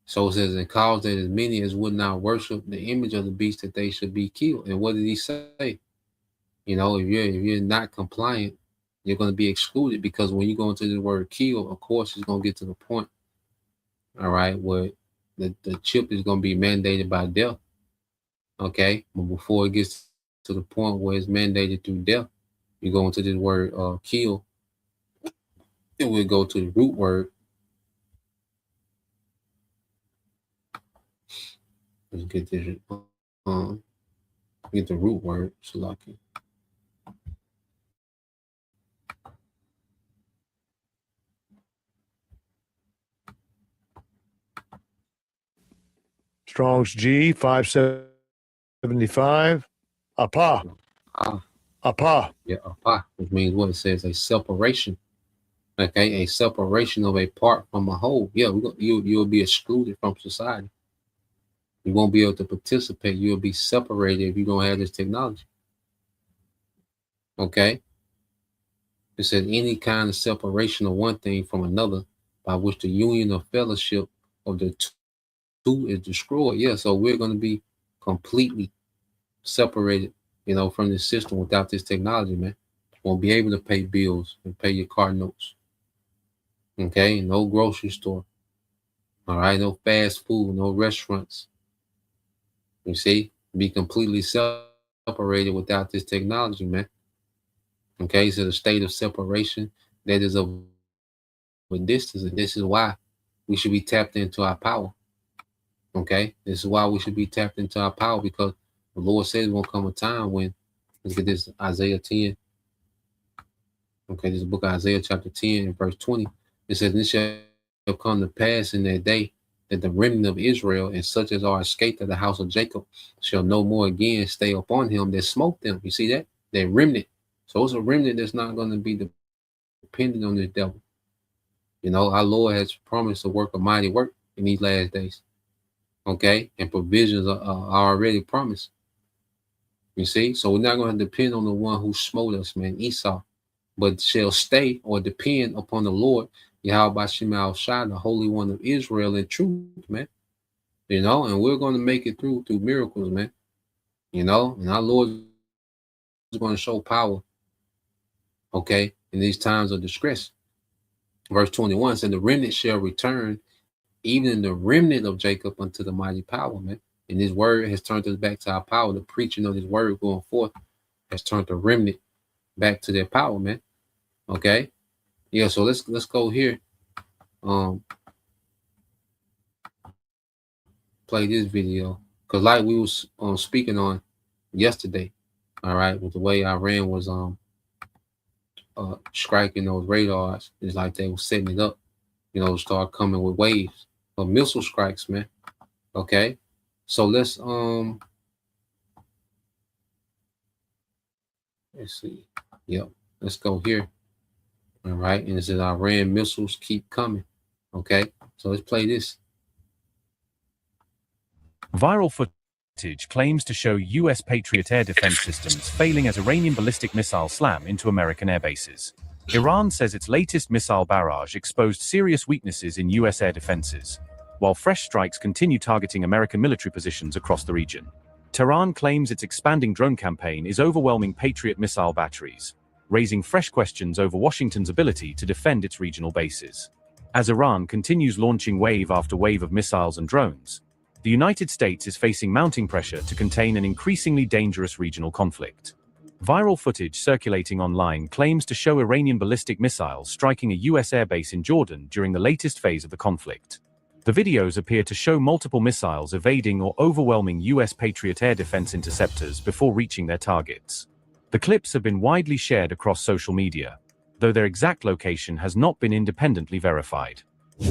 So it says, and cause that as many as would not worship the image of the beast, that they should be killed. And what did he say? If you're not compliant, you're going to be excluded, because when you go into the word kill, of course, it's going to get to the point, all right, where the chip is going to be mandated by death. Okay, but before it gets to the point where it's mandated through death, you go into this word kill, it will go to the root word. Let's get this get the root word, Salaki. Strong's G 575. Apa. Ah, Apa. yeah, apa, which means what it says, a separation. Okay, a separation of a part from a whole. Yeah, you'll be excluded from society. You won't be able to participate. You'll be separated if you don't have this technology. Okay. It said any kind of separation of one thing from another by which the union or fellowship of the two is destroyed. Yeah, so we're going to be completely separated, from this system without this technology, man. Won't be able to pay bills and pay your car notes. Okay, no grocery store. All right, no fast food, no restaurants. You see, be completely separated without this technology, man. Okay, so the state of separation that is of a distance, and this is why we should be tapped into our power. Okay, this is why we should be tapped into our power, because the Lord says there will come a time when, let's get this, Isaiah 10. Okay, this is the book of Isaiah chapter 10 and verse 20. It says, "This shall come to pass in that day that the remnant of Israel and such as are escaped of the house of Jacob shall no more again stay upon him that smote them." You see that? That remnant. So it's a remnant that's not going to be dependent on this devil. Our Lord has promised to work a mighty work in these last days. Okay, and provisions are already promised. You see, so we're not going to depend on the one who smote us, man, Esau, but shall stay or depend upon the Lord, Yahweh Shema Shai, the Holy One of Israel in truth, man. And we're going to make it through miracles, man. And our Lord is going to show power, okay, in these times of distress. Verse 21 said, "The remnant shall return, even the remnant of Jacob, unto the mighty power," man. And this word has turned us back to our power. The preaching of this word going forth has turned the remnant back to their power, man. Okay. Yeah, so let's go here. Play this video. Because like we was speaking on yesterday, all right, with the way Iran was striking those radars, it's like they were setting it up, to start coming with waves of missile strikes, man. Okay. So let's see. Yep. Let's go here. All right. And it says Iran missiles keep coming. Okay. So let's play this. Viral footage claims to show U.S. Patriot air defense systems failing as Iranian ballistic missiles slam into American air bases. Iran says its latest missile barrage exposed serious weaknesses in U.S. air defenses, while fresh strikes continue targeting American military positions across the region. Tehran claims its expanding drone campaign is overwhelming Patriot missile batteries, raising fresh questions over Washington's ability to defend its regional bases. As Iran continues launching wave after wave of missiles and drones, the United States is facing mounting pressure to contain an increasingly dangerous regional conflict. Viral footage circulating online claims to show Iranian ballistic missiles striking a U.S. airbase in Jordan during the latest phase of the conflict. The videos appear to show multiple missiles evading or overwhelming U.S. Patriot air defense interceptors before reaching their targets. The clips have been widely shared across social media, though their exact location has not been independently verified.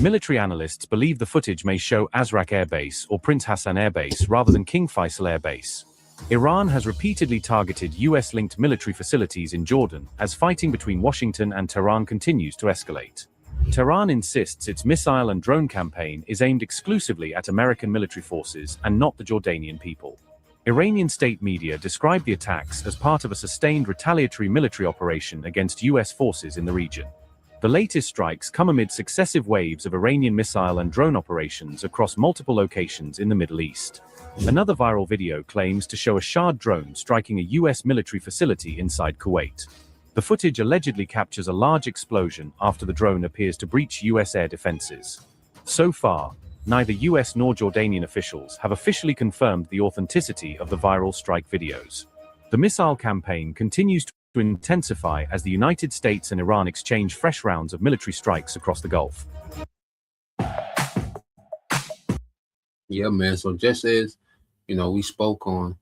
Military analysts believe the footage may show Azraq Air Base or Prince Hassan Air Base rather than King Faisal Air Base. Iran has repeatedly targeted US-linked military facilities in Jordan as fighting between Washington and Tehran continues to escalate. Tehran insists its missile and drone campaign is aimed exclusively at American military forces and not the Jordanian people. Iranian state media describe the attacks as part of a sustained retaliatory military operation against US forces in the region. The latest strikes come amid successive waves of Iranian missile and drone operations across multiple locations in the Middle East. Another viral video claims to show a Shahd drone striking a US military facility inside Kuwait. The footage allegedly captures a large explosion after the drone appears to breach US air defenses. So far, neither US nor Jordanian officials have officially confirmed the authenticity of the viral strike videos. The missile campaign continues to intensify as the United States and Iran exchange fresh rounds of military strikes across the Gulf. Yeah, man. So just as, we spoke on,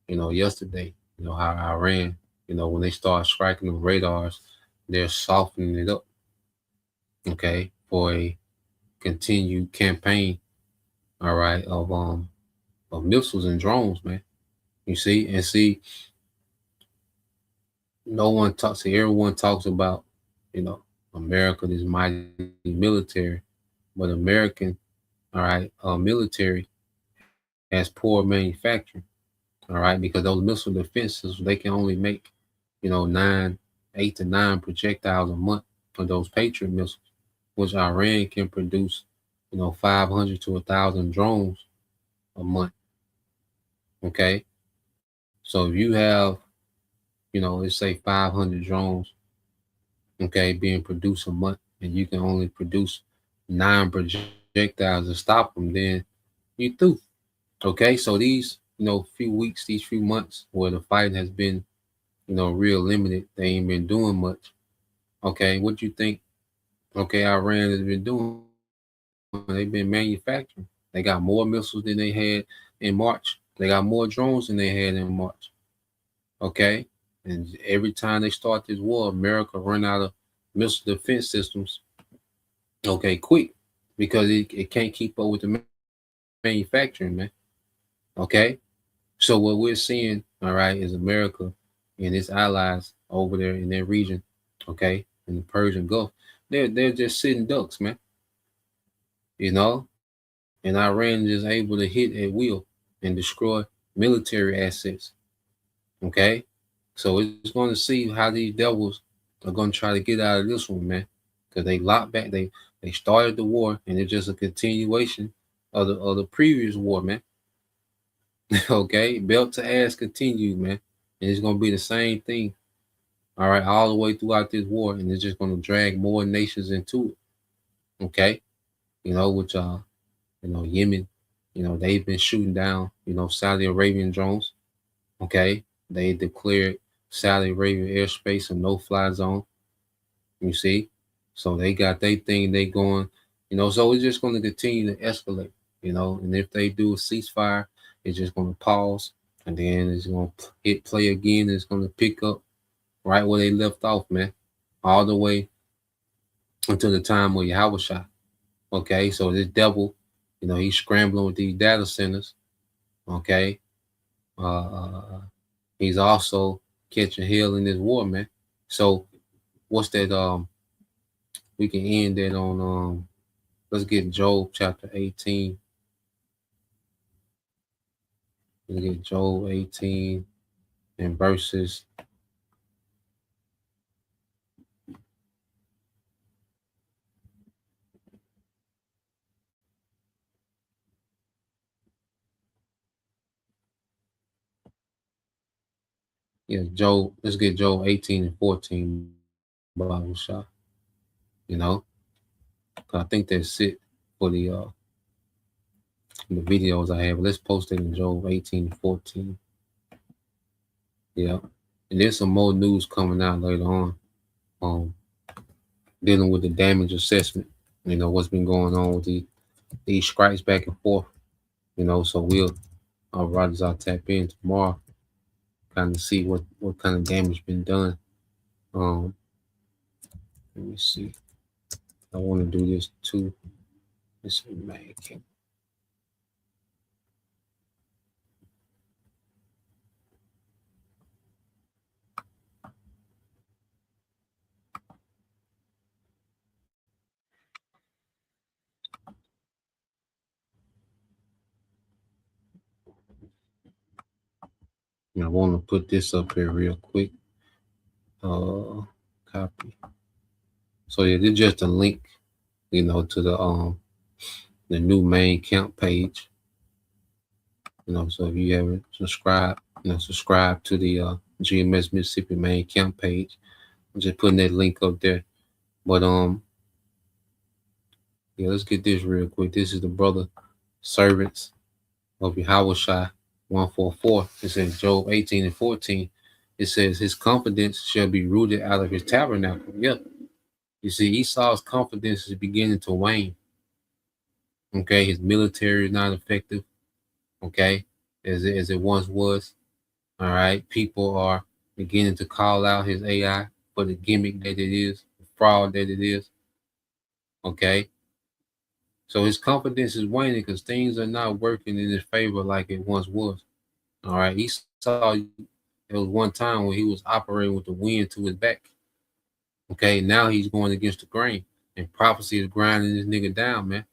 yesterday, how Iran, when they start striking the radars, they're softening it up, okay, for a continued campaign, all right, of of missiles and drones, man. You see, and see, no one talks. Everyone talks about, America, this mighty military, but American, all right, military has poor manufacturing, all right, because those missile defenses, they can only make, 8 to 9 projectiles a month for those Patriot missiles, which Iran can produce, 500 to 1,000 drones a month. Okay, so if you have, let's say 500 drones, okay, being produced a month, and you can only produce 9 projectiles to stop them, then you through. Okay, so these, few weeks, these few months where the fight has been, real limited, they ain't been doing much. Okay, what you think? Okay, Iran has been doing. They've been manufacturing. They got more missiles than they had in March. They got more drones than they had in March. Okay, and every time they start this war, America run out of missile defense systems. Okay, quick, because it can't keep up with the manufacturing, man. Okay, so what we're seeing, all right, is America and its allies over there in that region, okay, in the Persian Gulf, they're just sitting ducks, man. And Iran is able to hit at will and destroy military assets. Okay, so it's going to see how these devils are going to try to get out of this one, man, because they locked back. They started the war, and it's just a continuation of the previous war, man. Okay, belt to ass continued, man, and it's going to be the same thing. All right, all the way throughout this war, and it's just going to drag more nations into it. Okay, which Yemen, they've been shooting down, Saudi Arabian drones. Okay, they declared Saudi Arabian airspace a no-fly zone. You see, so they got their thing they going, so it's just going to continue to escalate, and if they do a ceasefire, it's just going to pause, and then it's going to hit play again. It's going to pick up right where they left off, man, all the way until the time where Yahweh shot. Okay, so this devil, he's scrambling with these data centers. Okay, he's also catching hell in this war, man. So what's that? We can end that on let's get Job chapter 18. Let's get Job 18 and verses. Yeah, Job, let's get Job 18 and 14 Bible shot. I think that's it for the videos I have. Let's post it in Job 18 and 14. Yeah. And there's some more news coming out later on, dealing with the damage assessment, what's been going on with these strikes back and forth, so we'll right as I tap in tomorrow, kind of see what kind of damage been done. Let me see. I want to do this too. Let's see, man. And I want to put this up here real quick. Copy. So yeah, this is just a link, to the new main camp page. So if you haven't subscribed, subscribe to the GMS Mississippi main camp page. I'm just putting that link up there. But yeah, let's get this real quick. This is the brother servants of Yahweh Shai 144. It says Job 18 and 14. It says his confidence shall be rooted out of his tabernacle. Yep. You see, Esau's confidence is beginning to wane. Okay, his military is not effective. Okay, as it once was. All right, people are beginning to call out his AI for the gimmick that it is, the fraud that it is. Okay, So his confidence is waning because things are not working in his favor like it once was. All right. He saw there was one time when he was operating with the wind to his back. Okay. Now he's going against the grain. And prophecy is grinding this nigga down, man.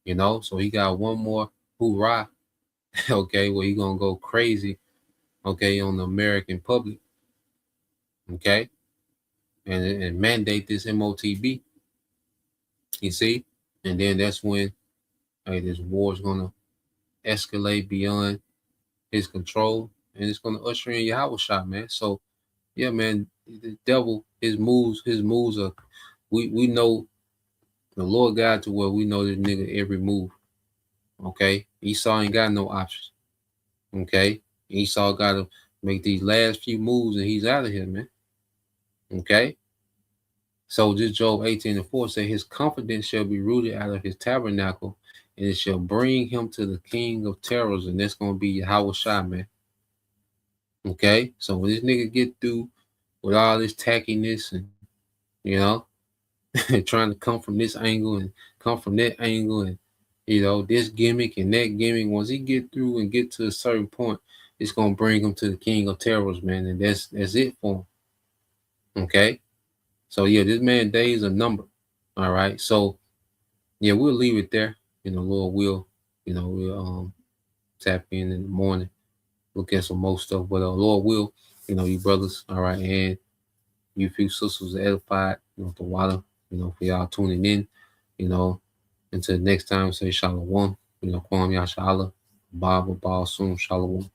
You know, so he got one more hoorah, okay, where he gonna go crazy, okay, on the American public, okay, and mandate this MOTB. You see, and then that's when this war is gonna escalate beyond his control, and it's gonna usher in Yahweh shot, man. So, yeah, man, the devil, his moves are, we know the Lord God to where we know this nigga every move. Okay, Esau ain't got no options. Okay, Esau got to make these last few moves and he's out of here, man. Okay, so this Job 18:4 say his confidence shall be rooted out of his tabernacle, and it shall bring him to the king of terrors, and that's gonna be Yahweh Shai, man. Okay, so when this nigga get through with all this tackiness and you know trying to come from this angle and come from that angle and you know this gimmick and that gimmick, once he get through and get to a certain point, it's gonna bring him to the king of terrors, man, and that's it for him. Okay, so yeah, this man days are numbered. All right, so yeah, we'll leave it there. You know, Lord will, we'll tap in the morning, look at some more stuff, but Lord will, you brothers, all right, and you few sisters edified, the water, for y'all tuning in, until next time, say shalom, Kwam Yashala, Baba Baal Soon, shalom.